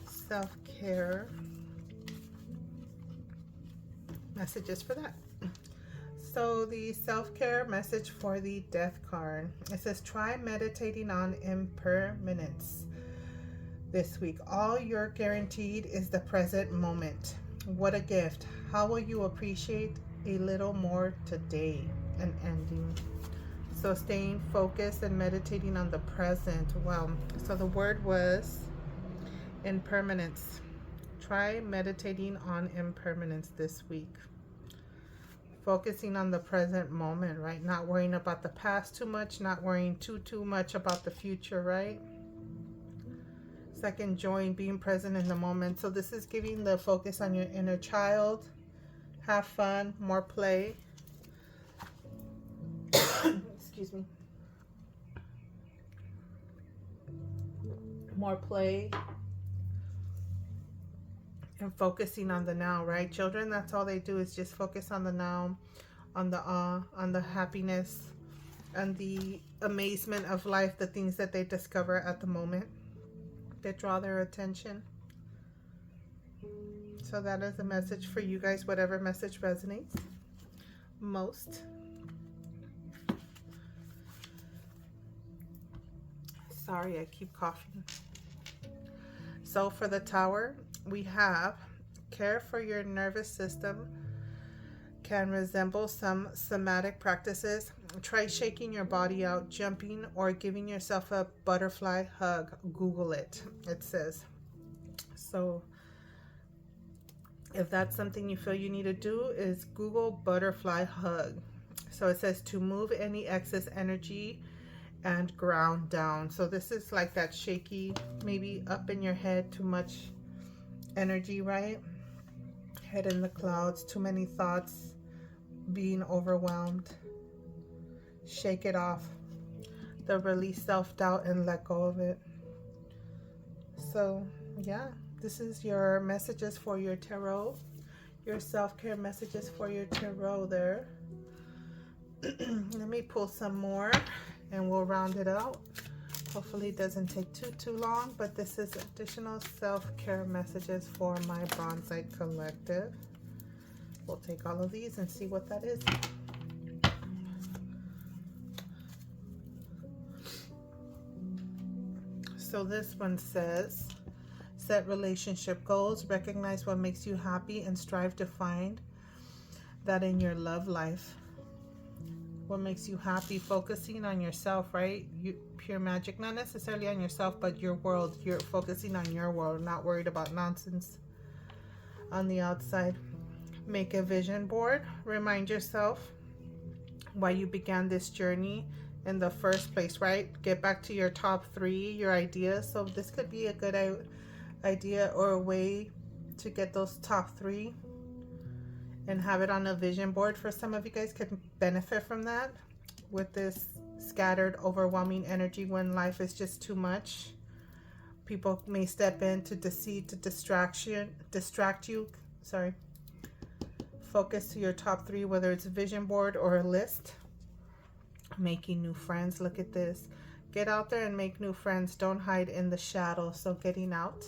self-care messages for that. So the self-care message for the Death card, it says, try meditating on impermanence this week. All you're guaranteed is the present moment. What a gift. How will you appreciate a little more today? An ending. So staying focused and meditating on the present. Wow. So the word was impermanence. Try meditating on impermanence this week. Focusing on the present moment, right? Not worrying about the past too much, not worrying too much about the future, right? It's like enjoying being present in the moment. So this is giving the focus on your inner child. Have fun, more play. Excuse me. more play, and focusing on the now, right? Children, that's all they do is just focus on the now, on the awe, on the happiness, and the amazement of life, the things that they discover at the moment that draw their attention. So that is a message for you guys, whatever message resonates most. Sorry, I keep coughing. So for the Tower, we have care for your nervous system can resemble some somatic practices. Try shaking your body out, jumping, or giving yourself a butterfly hug. Google it, it says. So if that's something you feel you need to do, is Google butterfly hug. So it says to move any excess energy and ground down. So this is like that shaky, maybe up in your head, too much energy, right? Head in the clouds, too many thoughts, being overwhelmed. Shake it off. The release self-doubt and let go of it. So yeah, this is your messages for your tarot, your self-care messages for your tarot there. Let me pull some more and we'll round it out. Hopefully it doesn't take too long, but this is additional self-care messages for my Bronzite Collective. We'll take all of these and see what that is. So this one says, set relationship goals, recognize what makes you happy, and strive to find that in your love life. What makes you happy, focusing on yourself, right? Pure magic, not necessarily on yourself, but your world. You're focusing on your world, not worried about nonsense on the outside. Make a vision board. Remind yourself why you began this journey in the first place, right? Get back to your top 3, your ideas. So this could be a good idea or a way to get those top 3 and have it on a vision board. For some of you guys could benefit from that with this scattered, overwhelming energy when life is just too much. People may step in to deceive, to distract you. Sorry. Focus to your top 3, whether it's a vision board or a list. Making new friends. Look at this. Get out there and make new friends. Don't hide in the shadow. So getting out.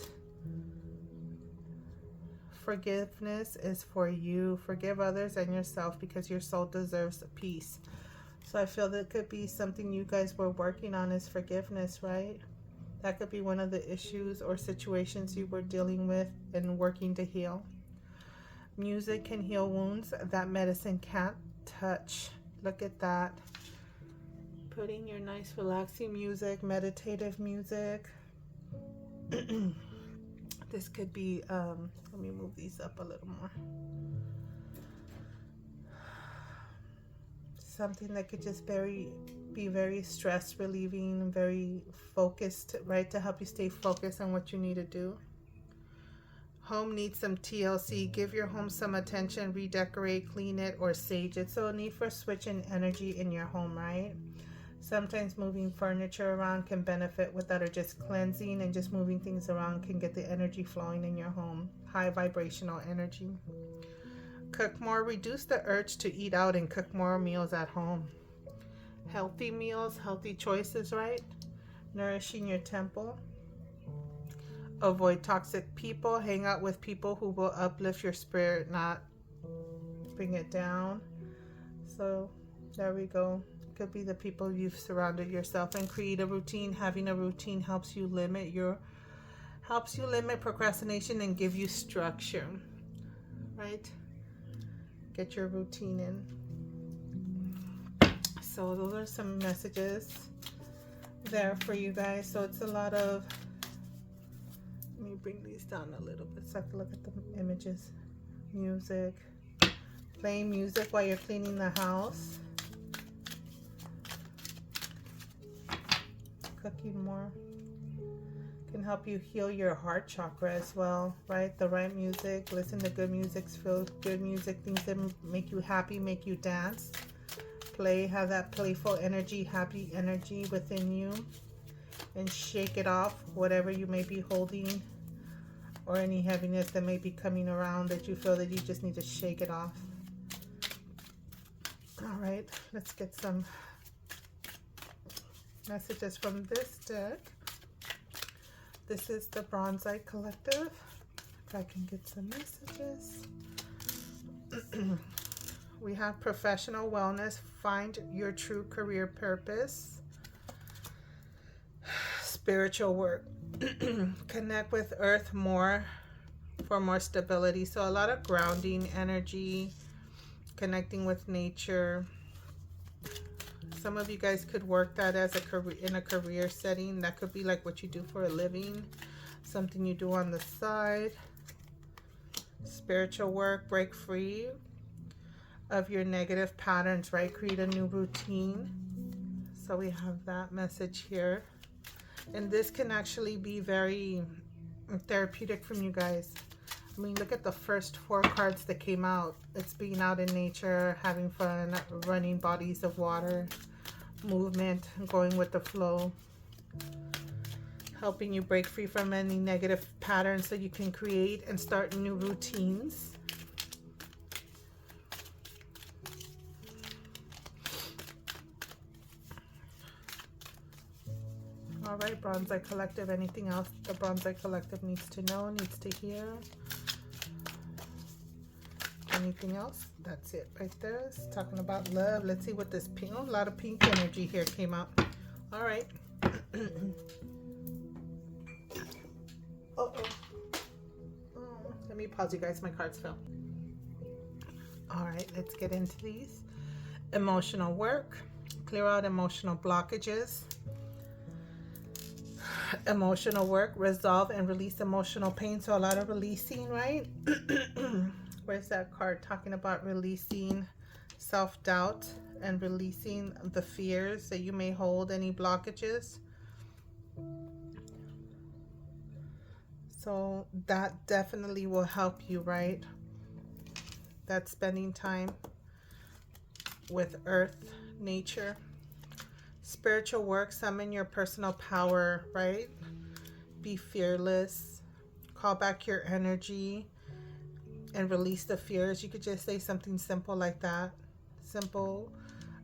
Forgiveness is for you. Forgive others and yourself because your soul deserves peace. So I feel that could be something you guys were working on, is forgiveness, right? That could be one of the issues or situations you were dealing with and working to heal. Music can heal wounds that medicine can't touch. Look at that. Putting your nice relaxing music, meditative music. This could be, let me move these up a little more. Something that could just be very stress relieving, very focused, right? To help you stay focused on what you need to do. Home needs some TLC. Give your home some attention, redecorate, clean it, or sage it. So a need for switching energy in your home, right? Sometimes moving furniture around can benefit with that, or just cleansing and just moving things around can get the energy flowing in your home. High vibrational energy. Cook more. Reduce the urge to eat out and cook more meals at home. Healthy meals, healthy choices, right? Nourishing your temple. Avoid toxic people. Hang out with people who will uplift your spirit, not bring it down. So there we go. Could be the people you've surrounded yourself. And create a routine. Having a routine helps you limit procrastination and give you structure, right? Get your routine in. So those are some messages there for you guys. So it's a lot of, let me bring these down a little bit so I can look at the images. Music, playing music while you're cleaning the house. Cooking more can help you heal your heart chakra as well, right? The right music, listen to good music, feel good music, things that make you happy, make you dance. Play, have that playful energy, happy energy within you. and shake it off, whatever you may be holding or any heaviness that may be coming around that you feel that you just need to shake it off. All right, let's get some messages from this deck. This is the Bronzite Collective. If I can get some messages. We have professional wellness, find your true career purpose. Spiritual work, connect with earth more for more stability. So a lot of grounding energy, connecting with nature. Some of you guys could work that as a career, in a career setting. That could be like what you do for a living, something you do on the side. Spiritual work, break free of your negative patterns, right? Create a new routine. So we have that message here. And this can actually be very therapeutic from you guys. I mean, look at the first 4 cards that came out. It's being out in nature, having fun, running bodies of water, movement, going with the flow, helping you break free from any negative patterns so you can create and start new routines. All right, Bronzite Collective, anything else the Bronzite Collective needs to know, needs to hear? Anything else? That's it right there. It's talking about love. Let's see what this pink, oh, a lot of pink energy here came out. All right. Let me pause, you guys. My cards fell. All right, let's get into these. Emotional work. Clear out emotional blockages. Emotional work, resolve and release emotional pain. So a lot of releasing, right? Where's that card talking about releasing self-doubt and releasing the fears that you may hold, any blockages? So that definitely will help you, right? That's spending time with earth, nature. Spiritual work, summon your personal power, right? Be fearless. Call back your energy and release the fears. You could just say something simple like that. Simple.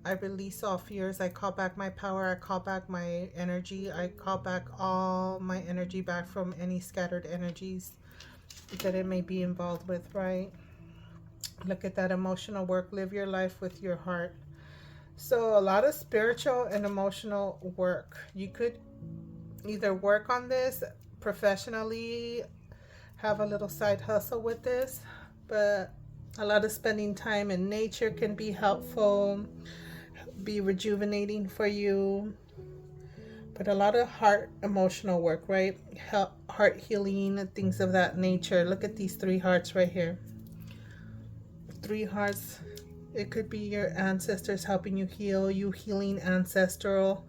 I release all fears. I call back my power. I call back my energy. I call back all my energy back from any scattered energies that it may be involved with, right? Look at that emotional work. Live your life with your heart. So a lot of spiritual and emotional work. You could either work on this professionally, have a little side hustle with this, but a lot of spending time in nature can be helpful, be rejuvenating for you. But a lot of heart emotional work, right? Heart healing, things of that nature. Look at these 3 hearts right here. 3 hearts. It could be your ancestors helping you heal, you healing ancestral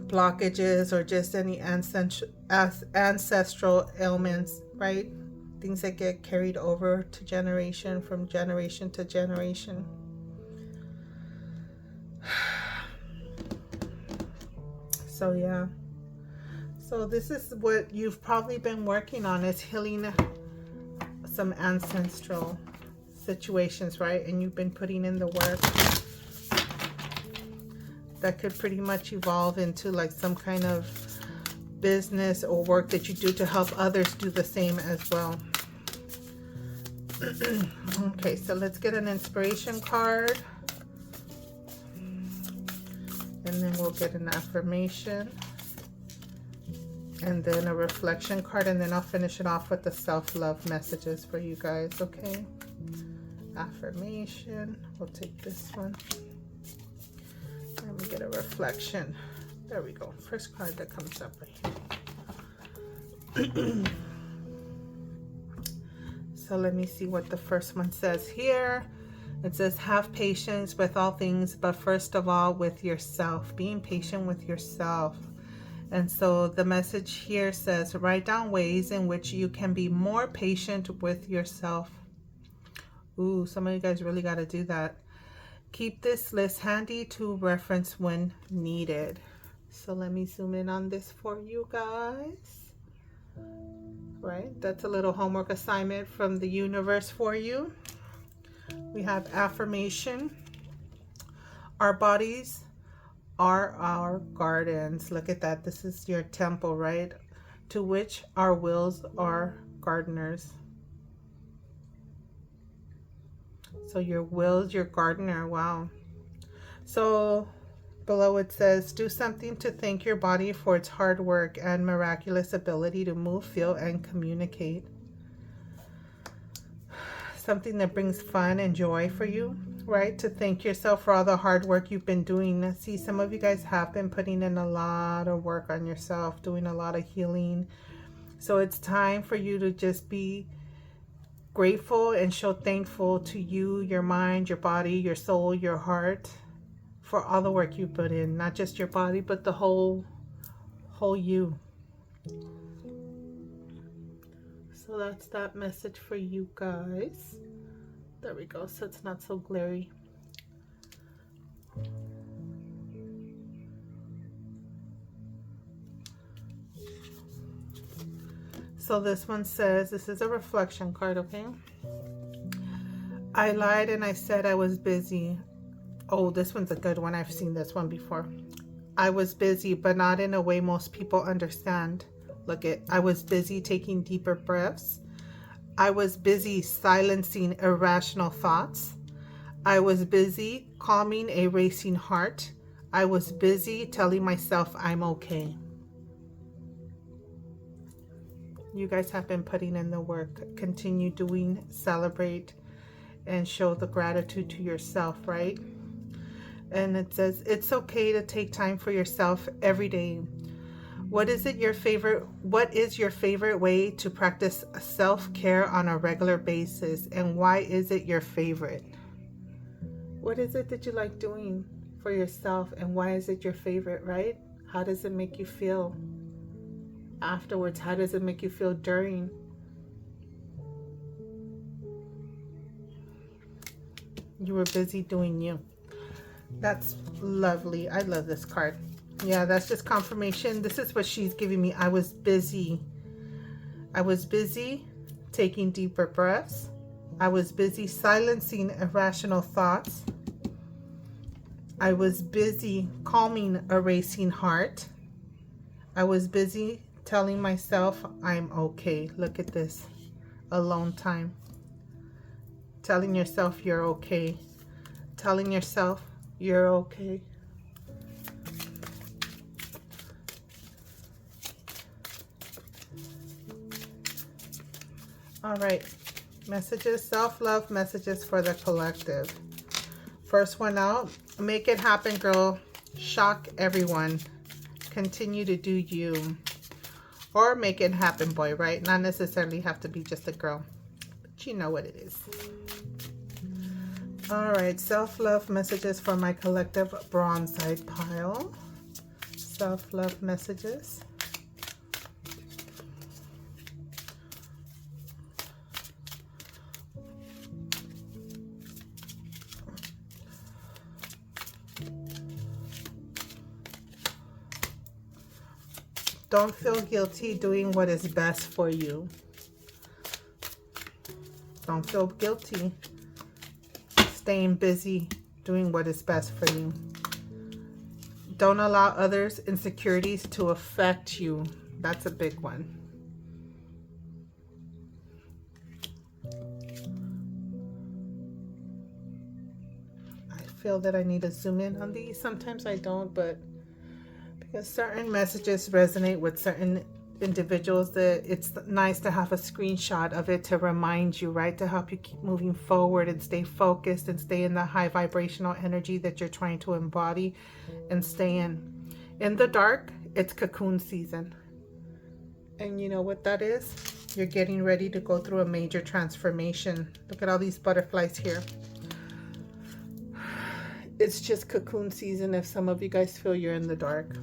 blockages or just any ancestral ailments, right? Things that get carried over to generation, from generation to generation. So yeah. So this is what you've probably been working on, is healing some ancestral situations, right? And you've been putting in the work. That could pretty much evolve into like some kind of business or work that you do to help others do the same as well. Okay, so let's get an inspiration card. And then we'll get an affirmation. And then a reflection card. And then I'll finish it off with the self-love messages for you guys, okay? Affirmation. We'll take this one. Let me get a reflection. There we go. First card that comes up right here. So let me see what the first one says here. It says, have patience with all things, but first of all with yourself. Being patient with yourself. And so the message here says, write down ways in which you can be more patient with yourself. Ooh, some of you guys really got to do that. Keep this list handy to reference when needed. So let me zoom in on this for you guys. Right, that's a little homework assignment from the universe for you. We have affirmation. Our bodies are our gardens. Look at that. This is your temple, right? To which our wills are gardeners. So your will's your gardener. Wow. So below it says, do something to thank your body for its hard work and miraculous ability to move, feel, and communicate. Something that brings fun and joy for you, right? To thank yourself for all the hard work you've been doing. See, some of you guys have been putting in a lot of work on yourself, doing a lot of healing. So it's time for you to just be grateful and show thankful to you, your mind, your body, your soul, your heart, for all the work you put in. Not just your body, but the whole you. So that's that message for you guys. There we go, so it's not so glary. So this one says, this is a reflection card, okay? I lied and I said I was busy. Oh, this one's a good one. I've seen this one before. I was busy, but not in a way most people understand. Look at, I was busy taking deeper breaths. I was busy silencing irrational thoughts. I was busy calming a racing heart. I was busy telling myself I'm okay. You guys have been putting in the work. Continue doing, celebrate, and show the gratitude to yourself, right? And it says, it's okay to take time for yourself every day. What is your favorite way to practice self-care on a regular basis, and why is it your favorite? What is it that you like doing for yourself, and why is it your favorite, right? How does it make you feel afterwards? How does it make you feel during? You were busy doing you. That's lovely. I love this card. Yeah, that's just confirmation. This is what she's giving me. I was busy. I was busy taking deeper breaths. I was busy silencing irrational thoughts. I was busy calming a racing heart. I was busy telling myself I'm okay. Look at this. Alone time. Telling yourself you're okay. Telling yourself you're okay. All right, messages, self-love messages for the collective. First one out, make it happen, girl. Shock everyone. Continue to do you. Or make it happen, boy, right? Not necessarily have to be just a girl, but you know what it is. All right, self-love messages for my collective bronzite pile. Self-love messages. Don't feel guilty doing what is best for you. Don't feel guilty staying busy doing what is best for you. Don't allow others' insecurities to affect you. That's a big one. I feel that I need to zoom in on these. Sometimes I don't, but because certain messages resonate with certain individuals, that it's nice to have a screenshot of it to remind you, right? To help you keep moving forward and stay focused and stay in the high vibrational energy that you're trying to embody and stay in. In the dark, it's cocoon season. And you know what that is? You're getting ready to go through a major transformation. Look at all these butterflies here. It's just cocoon season if some of you guys feel you're in the dark.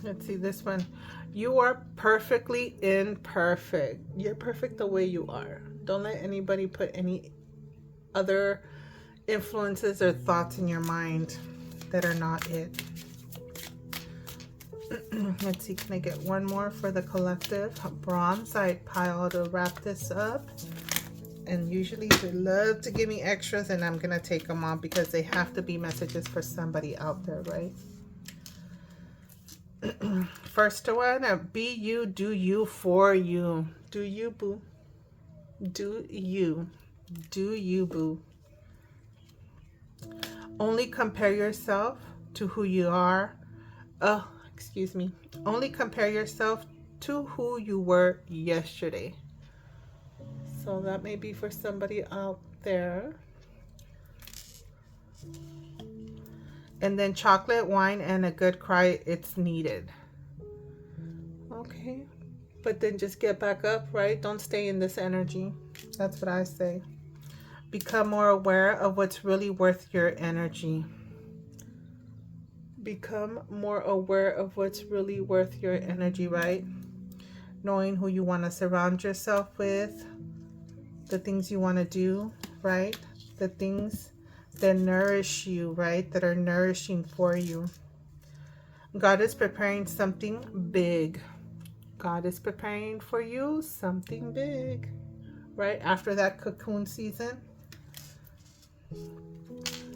Let's see this one. You are perfectly imperfect. You're perfect the way you are. Don't let anybody put any other influences or thoughts in your mind that are not it. Let's see, can I get one more for the collective? Bronzite pile to wrap this up. And usually they love to give me extras, and I'm gonna take them on because they have to be messages for somebody out there, right? First one, be you, do you, for you. Do you, boo? Do you. Do you, boo? Only compare yourself to who you are. Oh, excuse me. Only compare yourself to who you were yesterday. So that may be for somebody out there. And then chocolate, wine, and a good cry, it's needed. Okay. But then just get back up, right? Don't stay in this energy. That's what I say. Become more aware of what's really worth your energy. Become more aware of what's really worth your energy, right? Knowing who you want to surround yourself with, the things you want to do, right? The things that nourish you, right? That are nourishing for you. God is preparing something big. God is preparing for you something big, right? After that cocoon season.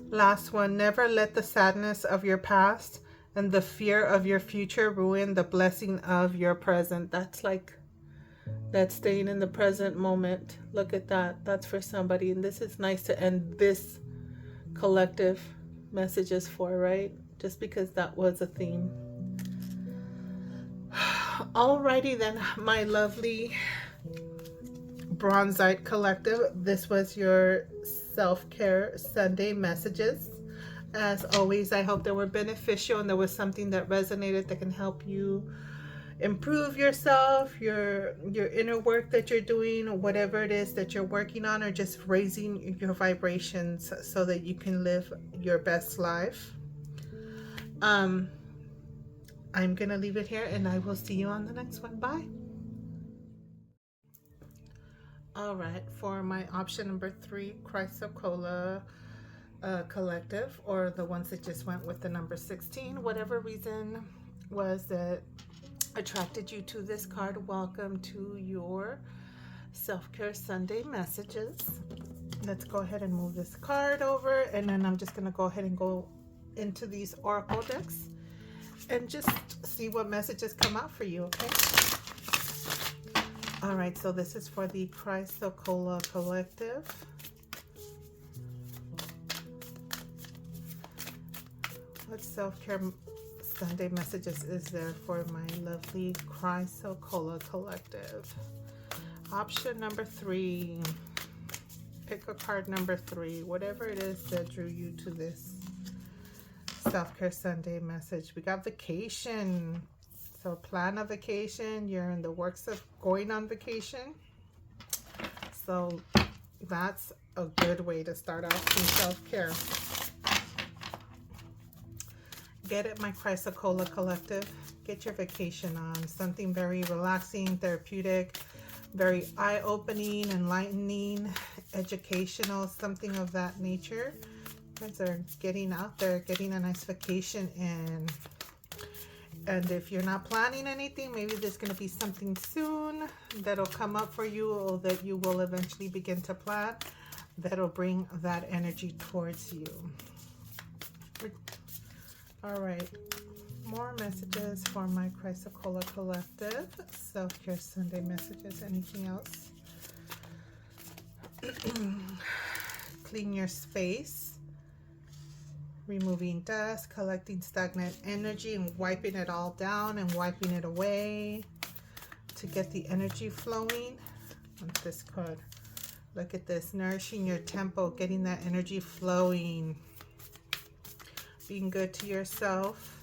Last one, never let the sadness of your past and the fear of your future ruin the blessing of your present. That's like, that's staying in the present moment. Look at that. That's for somebody. And this is nice to end this collective messages for, right? Just because that was a theme. Alrighty then, my lovely Bronzite collective. This was your self-care Sunday messages. As always, I hope they were beneficial and there was something that resonated that can help you improve yourself, your inner work that you're doing, whatever it is that you're working on, or just raising your vibrations so that you can live your best life. I'm gonna leave it here and I will see you on the next one. Bye. All right, for my option number 3, Chrysocolla collective, or the ones that just went with the number 16, whatever reason was that attracted you to this card, welcome to your self-care Sunday messages. Let's go ahead and move this card over, and then I'm just going to go ahead and go into these oracle decks and just see what messages come out for you, okay? All right, so this is for the Chrysocolla collective. What self-care Sunday messages is there for my lovely Chrysocolla collective? Option number 3. Pick a card number 3. Whatever it is that drew you to this self-care Sunday message. We got vacation. So plan a vacation. You're in the works of going on vacation. So that's a good way to start off some self-care. Get it, my Chrysocolla collective. Get your vacation on. Something very relaxing, therapeutic, very eye-opening, enlightening, educational, something of that nature. You guys are getting out there, getting a nice vacation in. And if you're not planning anything, maybe there's going to be something soon that'll come up for you, or that you will eventually begin to plan, that'll bring that energy towards you. All right, more messages for my Chrysocolla collective. Self-care Sunday messages. Anything else? Clean your space. Removing dust, collecting stagnant energy and wiping it all down and wiping it away to get the energy flowing. On this card, look at this. Nourishing your tempo, getting that energy flowing. Being good to yourself.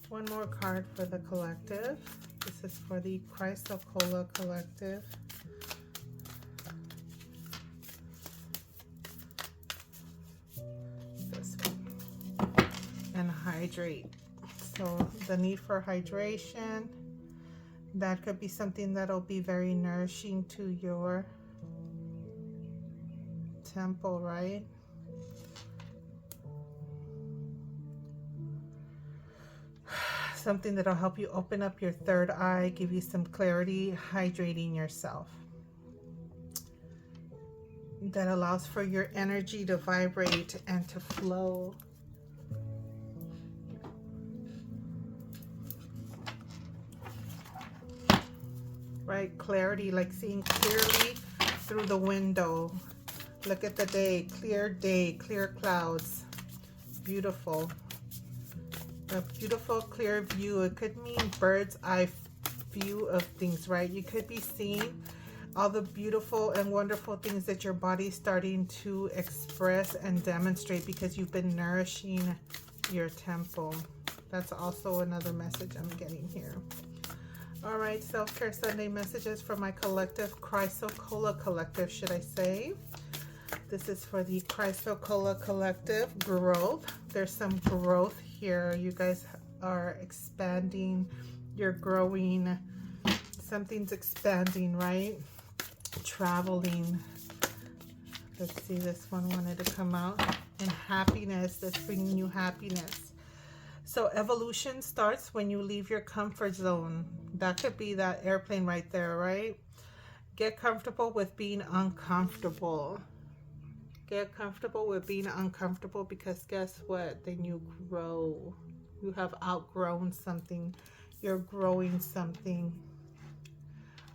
One more card for the collective. This is for the Chrysocolla collective. This one. And hydrate. So the need for hydration, that could be something that'll be very nourishing to your temple, right? Something that'll help you open up your third eye, give you some clarity, hydrating yourself. That allows for your energy to vibrate and to flow. Right? Clarity, like seeing clearly through the window. Look at the day, clear clouds. Beautiful. A beautiful clear view. It could mean bird's eye view of things, right? You could be seeing all the beautiful and wonderful things that your body's starting to express and demonstrate because you've been nourishing your temple. That's also another message I'm getting here. All right, Self-Care Sunday messages for my collective, Chrysocolla Collective, should I say. This is for the Chrysocolla Collective growth. There's some growth here. You guys are expanding. You're growing. Something's expanding, right? Traveling. Let's see, this one wanted to come out. And happiness. That's bringing you happiness. So evolution starts when you leave your comfort zone. That could be that airplane right there, right? Get comfortable with being uncomfortable. Get comfortable with being uncomfortable, because guess what? Then you grow. You have outgrown something. You're growing something.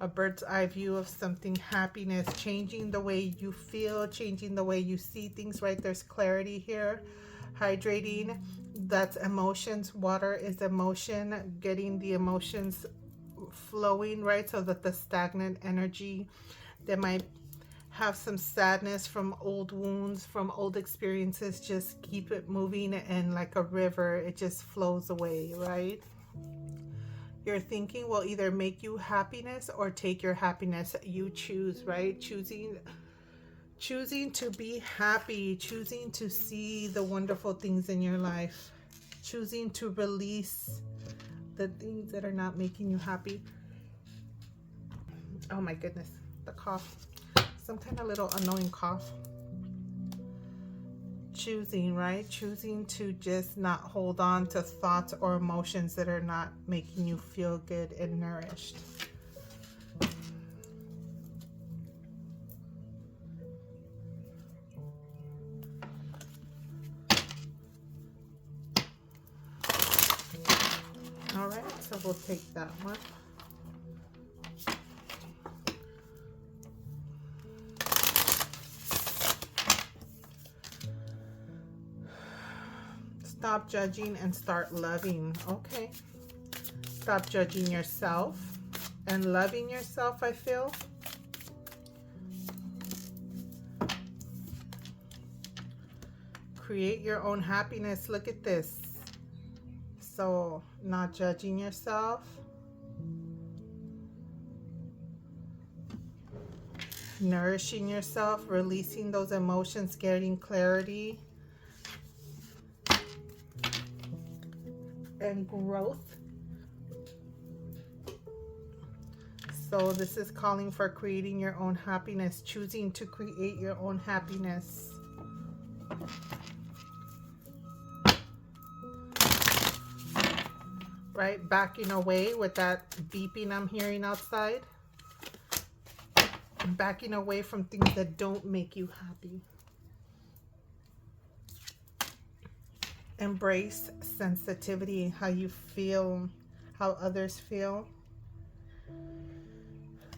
A bird's eye view of something. Happiness. Changing the way you feel. Changing the way you see things, right? There's clarity here. Hydrating. That's emotions. Water is emotion. Getting the emotions flowing, right? So that the stagnant energy that might have some sadness from old wounds, from old experiences, just keep it moving, and like a river, it just flows away, right? Your thinking will either make you happiness or take your happiness. You choose, right? Choosing to be happy, choosing to see the wonderful things in your life, choosing to release the things that are not making you happy. Oh my goodness, the cough. Some kind of little annoying cough. Choosing, right? Choosing to just not hold on to thoughts or emotions that are not making you feel good and nourished. All right, so we'll take that one. Stop judging and start loving. Okay. Stop judging yourself and loving yourself, I feel. Create your own happiness. Look at this. So, not judging yourself. Nourishing yourself, releasing those emotions, getting clarity. And growth. So this is calling for creating your own happiness, choosing to create your own happiness. Right? Backing away with that beeping I'm hearing outside. Backing away from things that don't make you happy. Embrace sensitivity, how you feel, how others feel.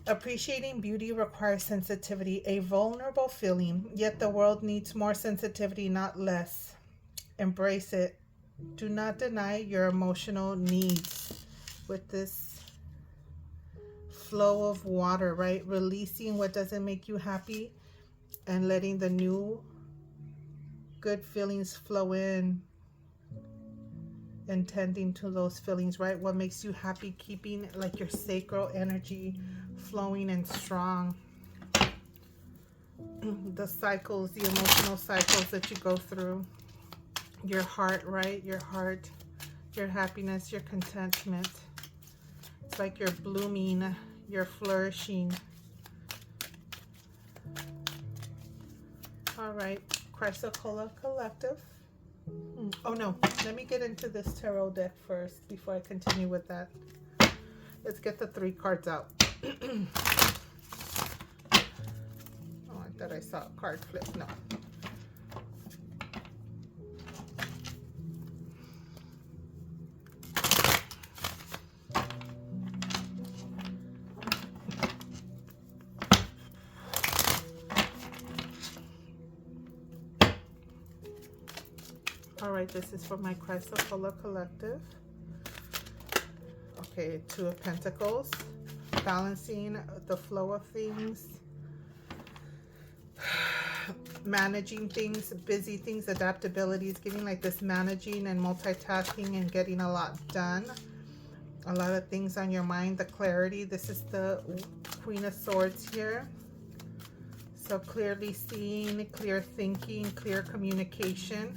Appreciating beauty requires sensitivity, a vulnerable feeling, yet the world needs more sensitivity, not less. Embrace it. Do not deny your emotional needs. With this flow of water, right? Releasing what doesn't make you happy and letting the new good feelings flow in. And tending to those feelings, right? What makes you happy, keeping like your sacral energy flowing and strong. The cycles, the emotional cycles that you go through. your heart, right? Your heart, your happiness, your contentment. It's like you're blooming, you're flourishing. All right, Chrysocolla Collective. Oh no, let me get into this tarot deck first before I continue with that. Let's get the 3 cards out. Oh, I thought I saw a card flip. No. All right, this is for my Chrysocolla Collective. Okay, 2 of Pentacles, balancing the flow of things, managing things, busy things, adaptability. It's giving like this managing and multitasking and getting a lot done. A lot of things on your mind, the clarity. This is the Queen of Swords here. So clearly seeing, clear thinking, clear communication.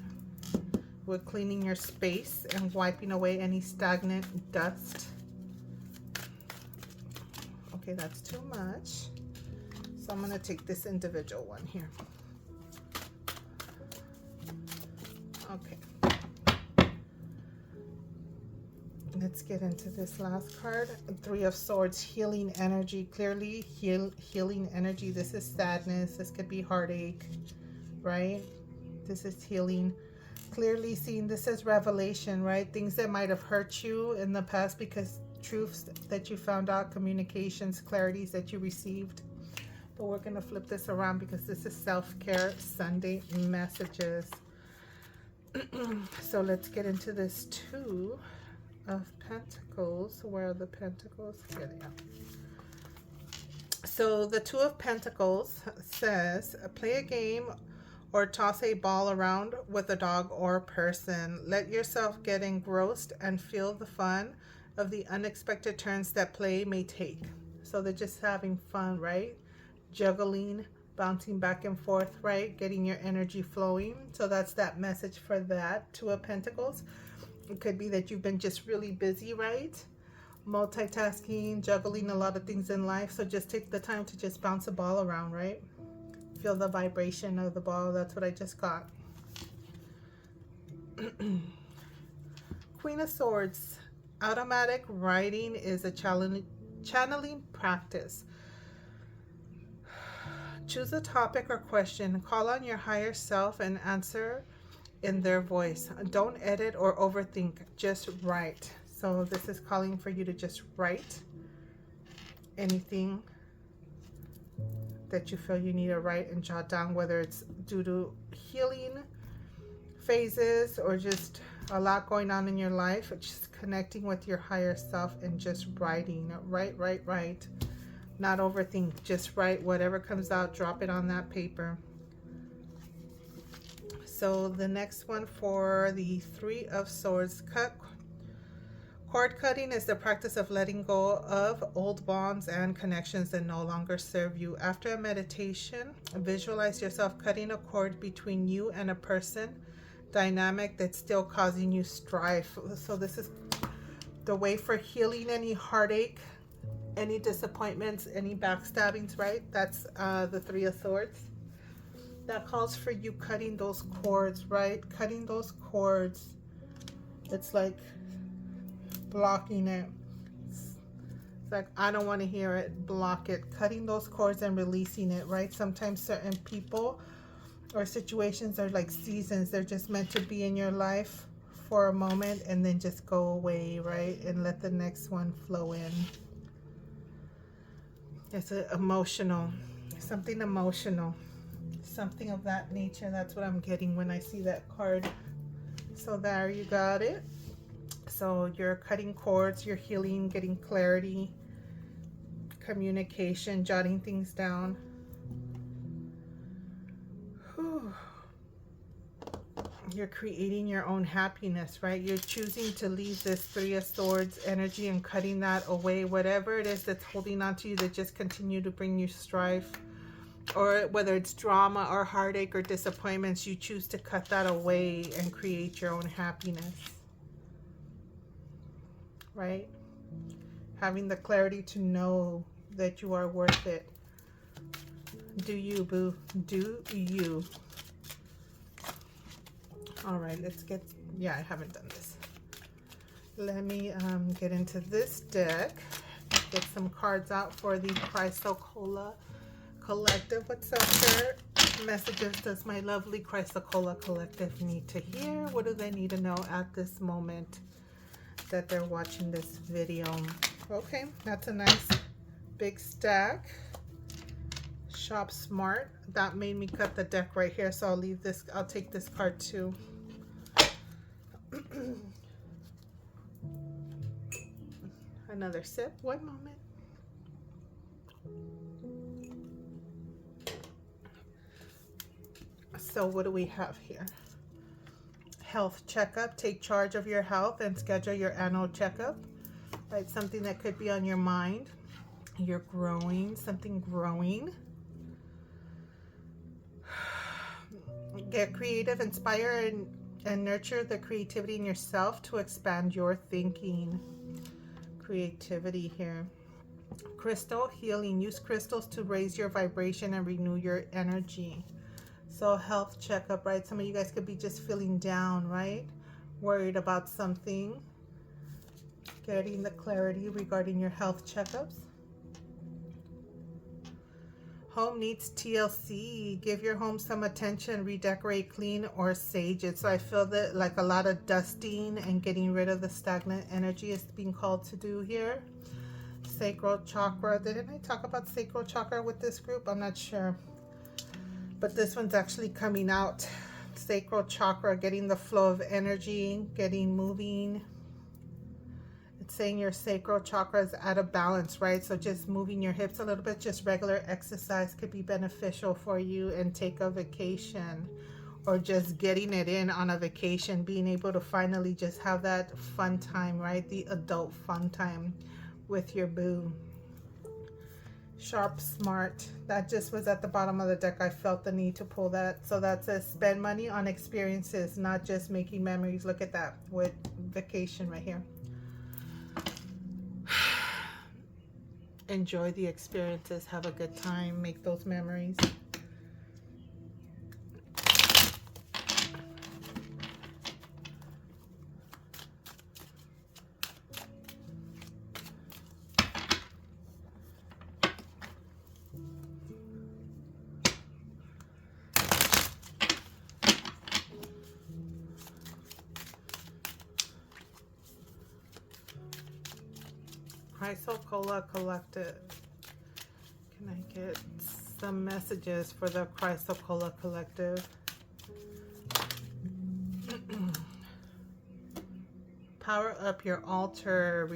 We're cleaning your space and wiping away any stagnant dust. Okay, that's too much. So I'm going to take this individual one here. Okay. Let's get into this last card. 3 of Swords, healing energy. Clearly healing energy. This is sadness. This could be heartache, right? This is healing. Clearly seeing, this is revelation, right? Things that might have hurt you in the past because truths that you found out, communications, clarities that you received. But we're going to flip this around because this is self-care Sunday messages. So let's get into this 2 of Pentacles. Where are the Pentacles? Here they are. So the 2 of Pentacles says, play a game or toss a ball around with a dog or person. Let yourself get engrossed and feel the fun of the unexpected turns that play may take. So they're just having fun, right? Juggling, bouncing back and forth, right? Getting your energy flowing. So that's that message for that 2 of Pentacles. It could be that you've been just really busy, right? Multitasking, juggling a lot of things in life. So just take the time to just bounce a ball around, right? Feel the vibration of the ball. That's what I just got. Queen of Swords. Automatic writing is a channeling practice. Choose a topic or question. Call on your higher self and answer in their voice. Don't edit or overthink. Just write. So this is calling for you to just write anything that you feel you need to write and jot down, whether it's due to healing phases or just a lot going on in your life. Just connecting with your higher self and just writing. Write. Not overthink. Just write whatever comes out. Drop it on that paper. So the next one for the 3 of Swords. Cord cutting is the practice of letting go of old bonds and connections that no longer serve you. After a meditation, visualize yourself cutting a cord between you and a person dynamic that's still causing you strife. So this is the way for healing any heartache, any disappointments, any backstabbings, right? That's the 3 of Swords. That calls for you cutting those cords, right? Cutting those cords. It's like blocking it. It's like, I don't want to hear it. Block it. Cutting those cords and releasing it, right? Sometimes certain people or situations are like seasons. They're just meant to be in your life for a moment and then just go away, right? And let the next one flow in. It's emotional. Something emotional. Something of that nature. That's what I'm getting when I see that card. So there you got it. So you're cutting cords, you're healing, getting clarity, communication, jotting things down. Whew. You're creating your own happiness, right? You're choosing to leave this 3 of Swords energy and cutting that away. Whatever it is that's holding on to you that just continue to bring you strife or whether it's drama or heartache or disappointments, you choose to cut that away and create your own happiness, right? Having the clarity to know that you are worth it. Do you, boo? Do you? All right, let's get, yeah, I haven't done this. Let me get into this deck, get some cards out for the Chrysocolla Collective. What's up, sir? Messages does my lovely Chrysocolla Collective need to hear? What do they need to know at this moment that they're watching this video? Okay, that's a nice big stack. Shop smart. That made me cut the deck right here, so I'll leave this. I'll take this card too. Another sip. One moment. So what do we have here? Health checkup. Take charge of your health and schedule your annual checkup. Right, something that could be on your mind. You're growing, something growing. Get creative, inspire, and nurture the creativity in yourself to expand your thinking. Creativity here. Crystal healing. Use crystals to raise your vibration and renew your energy. So health checkup, right? Some of you guys could be just feeling down, right? Worried about something. Getting the clarity regarding your health checkups. Home needs TLC. Give your home some attention. Redecorate, clean, or sage it. So I feel that like a lot of dusting and getting rid of the stagnant energy is being called to do here. Sacral chakra. Didn't I talk about sacral chakra with this group? I'm not sure. But this one's actually coming out. Sacral chakra, getting the flow of energy, getting moving. It's saying your sacral chakra is out of balance, right? So just moving your hips a little bit, just regular exercise could be beneficial for you, and take a vacation, or just getting it in on a vacation, being able to finally just have that fun time, right? The adult fun time with your boo. Sharp smart. That just was at the bottom of the deck. I felt the need to pull that. So that says spend money on experiences, not just making memories. Look at that with vacation right here. Enjoy the experiences, have a good time, make those memories. Chrysocolla Collective. Can I get some messages for the Chrysocolla Collective? Power up your altar,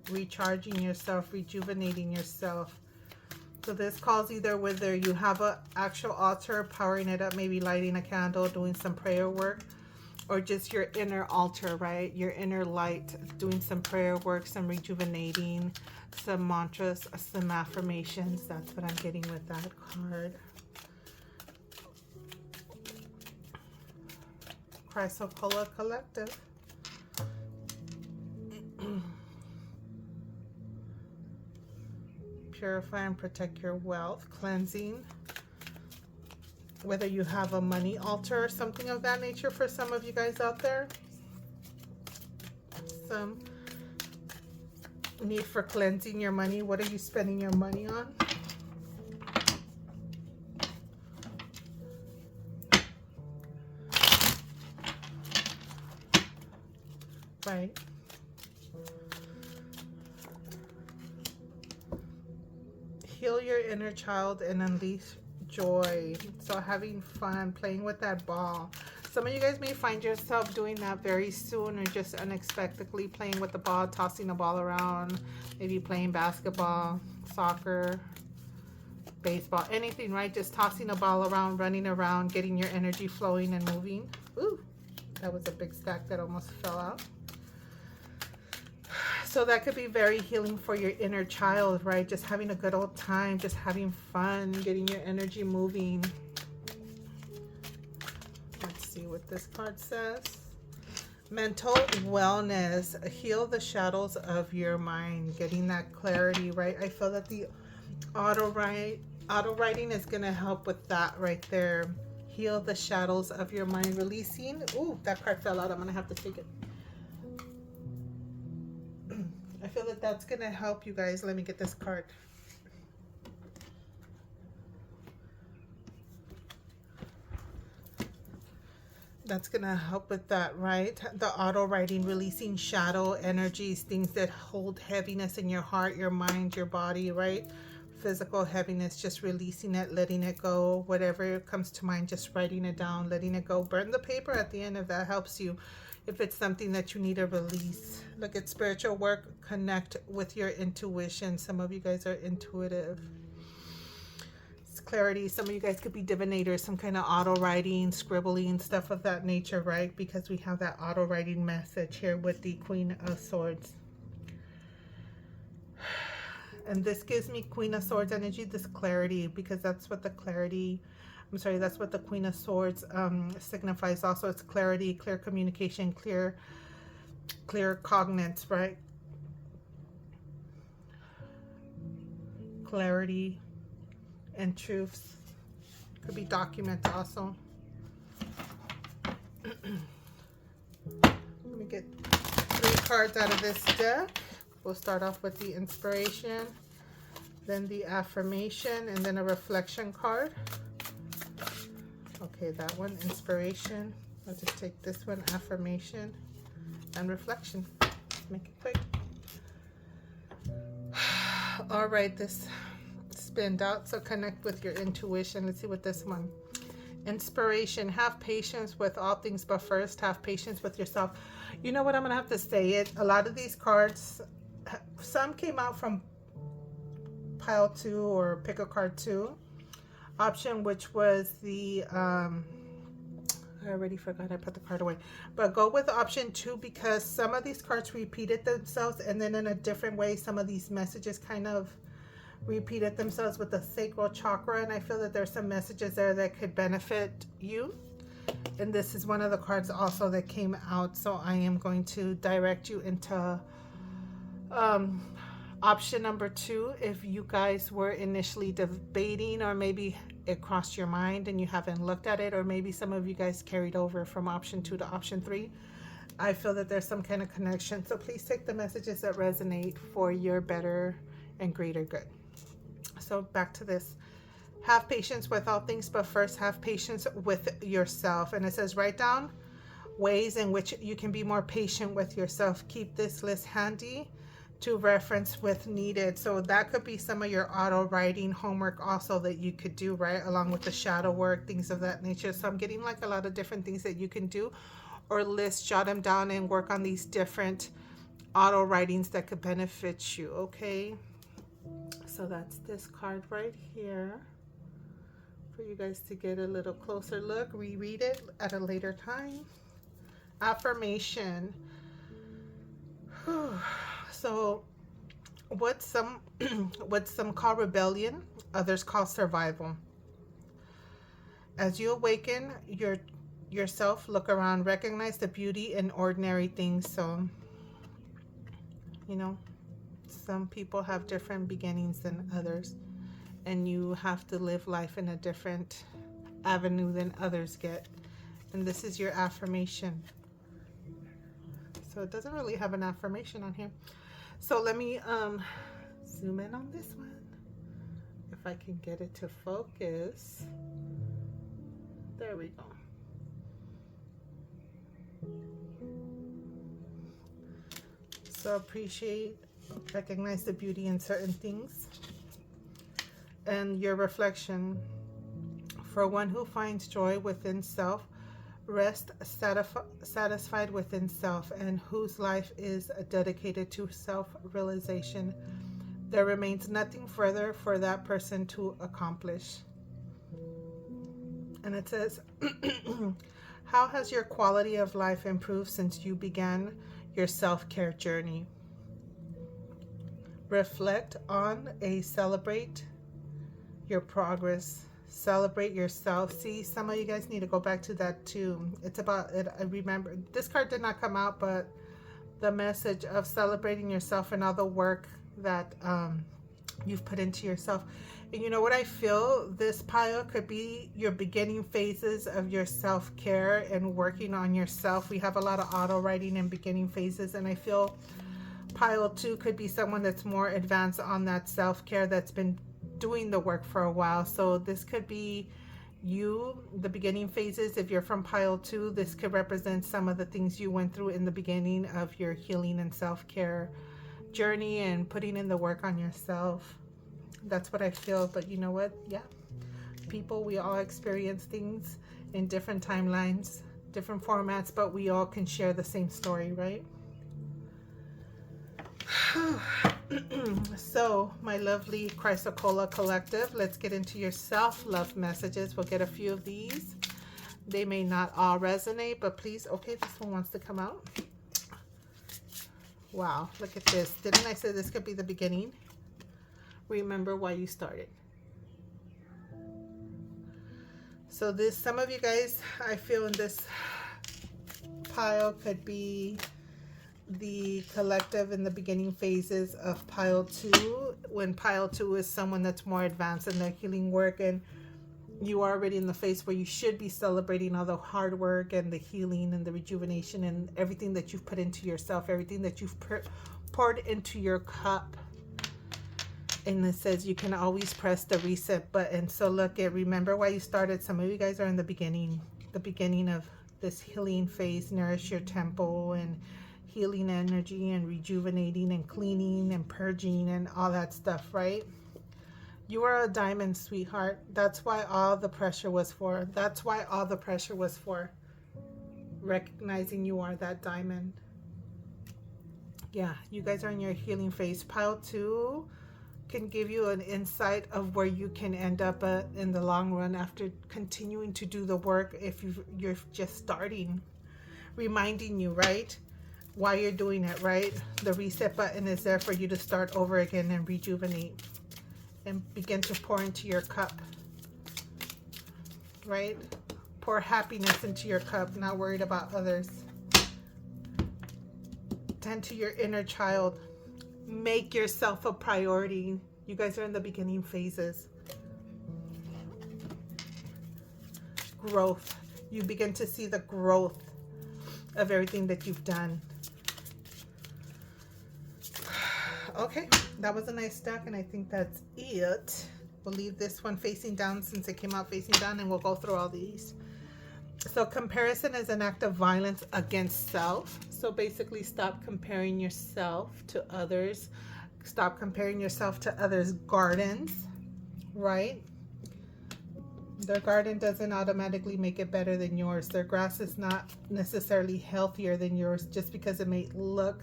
recharging yourself, rejuvenating yourself. So this calls either whether you have an actual altar, powering it up, maybe lighting a candle, doing some prayer work, or just your inner altar, right? Your inner light, doing some prayer work, some rejuvenating, some mantras, some affirmations. That's what I'm getting with that card. Chrysocolla Collective. Purify and protect your wealth, cleansing. Whether you have a money altar or something of that nature for some of you guys out there. Some need for cleansing your money. What are you spending your money on? Right. Heal your inner child and unleash joy. So having fun, playing with that ball. Some of you guys may find yourself doing that very soon, or just unexpectedly playing with the ball, tossing the ball around, maybe playing basketball, soccer, baseball, anything, right? Just tossing the ball around, running around, getting your energy flowing and moving. Ooh, that was a big stack that almost fell out. So that could be very healing for your inner child, right? Just having a good old time, just having fun, getting your energy moving. Let's see what this card says. Mental wellness, heal the shadows of your mind, getting that clarity, right? I feel that the auto writing is going to help with that right there. Heal the shadows of your mind, releasing. Ooh, that card fell out. I'm going to have to take it. I feel that that's going to help you guys. Let me get this card. That's going to help with that, right? The auto writing, releasing shadow energies, things that hold heaviness in your heart, your mind, your body, right? Physical heaviness, just releasing it, letting it go. Whatever comes to mind, just writing it down, letting it go. Burn the paper at the end if that helps you. If it's something that you need to release. Look at spiritual work, connect with your intuition. Some of you guys are intuitive. Clarity. Some of you guys could be divinators, some kind of auto writing, scribbling, stuff of that nature, right? Because we have that auto writing message here with the Queen of Swords. And this gives me Queen of Swords energy, this clarity, because that's what the clarity, I'm sorry, that's what the Queen of Swords signifies also. It's clarity, clear communication, clear cognizance, right? Clarity and truths. Could be documents also. Let me get 3 cards out of this deck. We'll start off with the inspiration, then the affirmation, and then a reflection card. Okay, that one, inspiration. I'll just take this one, affirmation, and reflection. Make it quick. All right, this spinned out, so connect with your intuition. Let's see what this one. Inspiration, have patience with all things, but first have patience with yourself. You know what, I'm gonna have to say it. A lot of these cards, some came out from pile 2 or pick a card 2 option, which was the I already forgot, I put the card away, but go with option 2 because some of these cards repeated themselves, and then in a different way some of these messages kind of repeated themselves with the sacral chakra, and I feel that there's some messages there that could benefit you. And this is one of the cards also that came out, so I am going to direct you into option number 2 if you guys were initially debating, or maybe it crossed your mind and you haven't looked at it, or maybe some of you guys carried over from option 2 to option 3. I feel that there's some kind of connection, so please take the messages that resonate for your better and greater good. So back to this. Have patience with all things, but first have patience with yourself. And it says write down ways in which you can be more patient with yourself. Keep this list handy to reference with needed. So that could be some of your auto writing homework also that you could do, right, along with the shadow work, things of that nature. So I'm getting like a lot of different things that you can do, or list, jot them down, and work on these different auto writings that could benefit you. Okay, so that's this card right here for you guys to get a little closer look, reread it at a later time. Affirmation. So what some call rebellion, others call survival. As you awaken yourself, look around, recognize the beauty in ordinary things. So, you know, some people have different beginnings than others, and you have to live life in a different avenue than others get. And this is your affirmation. So it doesn't really have an affirmation on here. So let me zoom in on this one. If I can get it to focus. There we go. So appreciate, recognize the beauty in certain things. And your reflection. For one who finds joy within self, rest satisfied within self, and whose life is dedicated to self-realization, there remains nothing further for that person to accomplish. And it says, how has your quality of life improved since you began your self-care journey? reflect on a celebrate your progress, celebrate yourself. See, some of you guys need to go back to that too. It's about it. I remember this card did not come out, but the message of celebrating yourself and all the work that you've put into yourself. And you know what I feel, this pile could be your beginning phases of your self-care and working on yourself. We have a lot of auto writing in beginning phases, and I feel pile 2 could be someone that's more advanced on that self-care, that's been doing the work for a while. So this could be you, the beginning phases. If you're from pile 2, this could represent some of the things you went through in the beginning of your healing and self-care journey and putting in the work on yourself. That's what I feel. But you know what? Yeah, people, we all experience things in different timelines, different formats, but we all can share the same story, right? So my lovely Chrysocolla collective, let's get into your self-love messages. We'll get a few of these. They may not all resonate, but please. Okay, this one wants to come out. Wow, look at this. Didn't I say this could be the beginning? Remember why you started. So this, some of you guys, I feel in this pile could be the collective in the beginning phases of pile 2, when pile 2 is someone that's more advanced in their healing work, and you are already in the phase where you should be celebrating all the hard work and the healing and the rejuvenation and everything that you've put into yourself, everything that you've poured into your cup. And it says you can always press the reset button. So look at, remember why you started. Some of you guys are in the beginning of this healing phase. Nourish your temple and healing energy and rejuvenating and cleaning and purging and all that stuff, right? You are a diamond, sweetheart. That's why all the pressure was for. That's why all the pressure was for. Recognizing you are that diamond. Yeah, you guys are in your healing phase. Pile 2 can give you an insight of where you can end up in the long run after continuing to do the work. If you're just starting, reminding you, right, why you're doing it, right? The reset button is there for you to start over again and rejuvenate and begin to pour into your cup, right? Pour happiness into your cup, not worried about others. Tend to your inner child. Make yourself a priority. You guys are in the beginning phases. Growth. You begin to see the growth of everything that you've done. Okay, that was a nice stack, and I think that's it. We'll leave this one facing down since it came out facing down, and we'll go through all these. So comparison is an act of violence against self. So basically, stop comparing yourself to others. Stop comparing yourself to others' gardens, right? Their garden doesn't automatically make it better than yours. Their grass is not necessarily healthier than yours just because it may look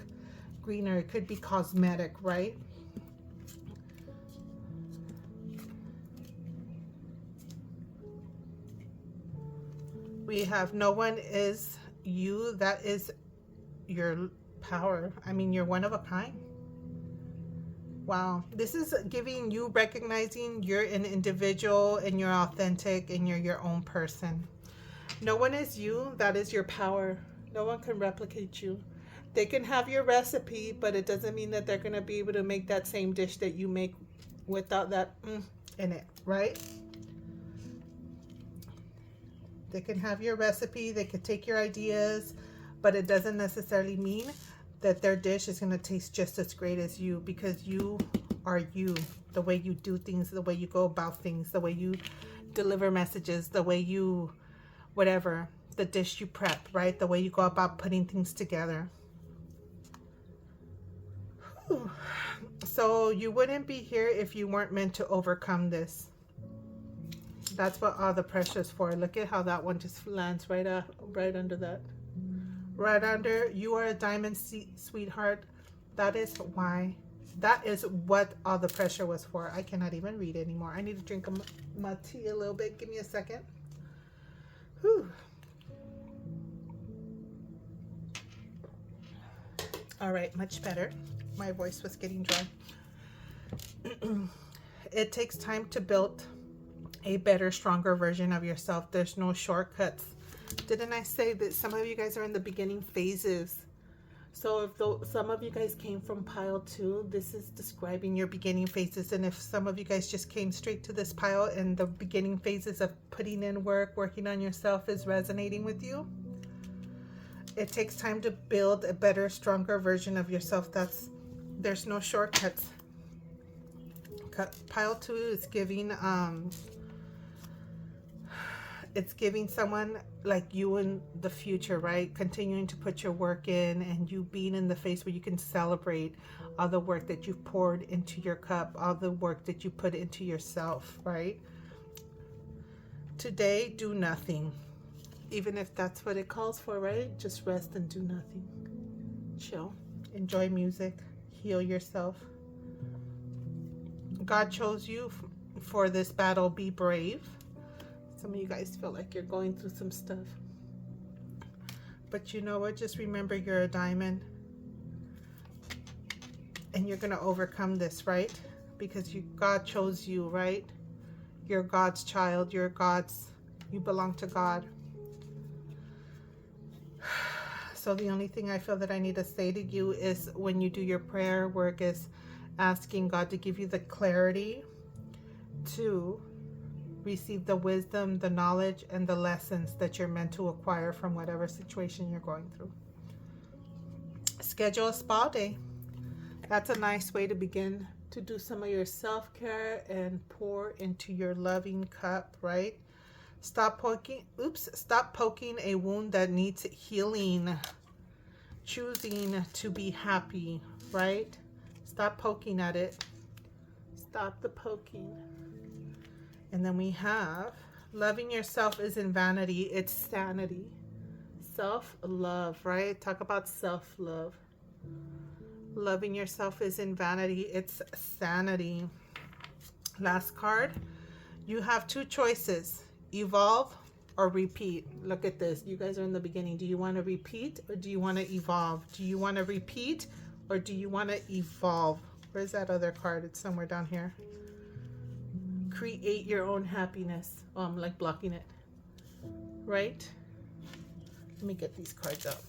greener. It could be cosmetic, right? We have no one is you. That is your power. I mean, you're one of a kind. Wow. This is giving you, recognizing you're an individual and you're authentic and you're your own person. No one is you. That is your power. No one can replicate you. They can have your recipe, but it doesn't mean that they're going to be able to make that same dish that you make without that in it, right? They can have your recipe, they could take your ideas, but it doesn't necessarily mean that their dish is going to taste just as great as you, because you are you. The way you do things, the way you go about things, the way you deliver messages, the way you, whatever, the dish you prep, right? The way you go about putting things together. Whew. So you wouldn't be here if you weren't meant to overcome this. That's what all the pressure is for. Look at how that one just lands right under that. Right under. You are a diamond, sweetheart. That is why. That is what all the pressure was for. I cannot even read anymore. I need to drink my tea a little bit. Give me a second. Whew. All right, much better. My voice was getting dry. It takes time to build a better, stronger version of yourself. There's no shortcuts. Didn't I say that some of you guys are in the beginning phases? So if some of you guys came from pile 2, this is describing your beginning phases. And if some of you guys just came straight to this pile and the beginning phases of putting in work, working on yourself is resonating with you, it takes time to build a better, stronger version of yourself. There's no shortcuts. Pile 2 is giving it's giving someone like you in the future, right? Continuing to put your work in and you being in the phase where you can celebrate all the work that you've poured into your cup, all the work that you put into yourself, right? Today, do nothing. Even if that's what it calls for, right? Just rest and do nothing. Chill. Enjoy music. Heal yourself. God chose you for this battle. Be brave. Some of you guys feel like you're going through some stuff. But you know what? Just remember you're a diamond. And you're going to overcome this, right? Because God chose you, right? You're God's child. You belong to God. So the only thing I feel that I need to say to you is when you do your prayer work is asking God to give you the clarity to receive the wisdom, the knowledge, and the lessons that you're meant to acquire from whatever situation you're going through. Schedule a spa day. That's a nice way to begin to do some of your self-care and pour into your loving cup, right? Stop poking a wound that needs healing. Choosing to be happy, right? Stop poking at it. Stop the poking. And then we have loving yourself isn't vanity, it's sanity. Self-love, right? Talk about self-love. Loving yourself isn't vanity, it's sanity. Last card. You have 2 choices. Evolve or repeat. Look at this. You guys are in the beginning. Do you want to repeat or do you want to evolve? Do you want to repeat or do you want to evolve? Where's that other card? It's somewhere down here. Create your own happiness. Oh, I'm like blocking it. Right? Let me get these cards out.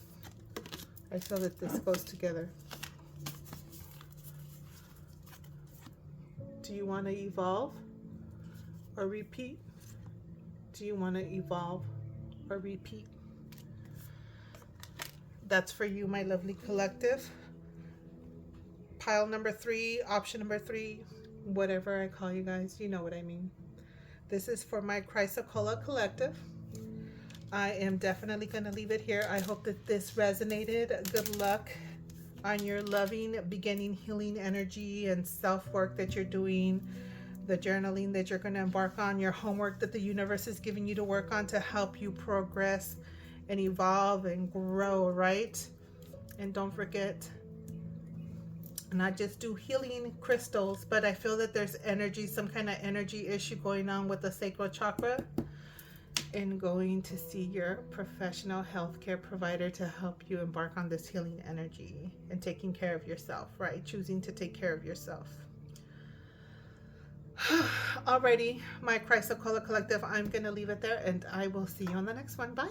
I feel that this goes together. Do you want to evolve or repeat? Do you want to evolve or repeat? That's for you, my lovely collective. Pile number 3, option number 3, whatever I call you guys, you know what I mean. This is for my Chrysocolla collective. I am definitely going to leave it here. I hope that this resonated. Good luck on your loving, beginning, healing energy and self-work that you're doing, the journaling that you're going to embark on, your homework that the universe is giving you to work on to help you progress and evolve and grow, right? And don't forget, not just do healing crystals, but I feel that there's energy, some kind of energy issue going on with the sacral chakra, and going to see your professional healthcare provider to help you embark on this healing energy and taking care of yourself, right? Choosing to take care of yourself. Alrighty, my Chrysocolla collective, I'm going to leave it there and I will see you on the next one. Bye.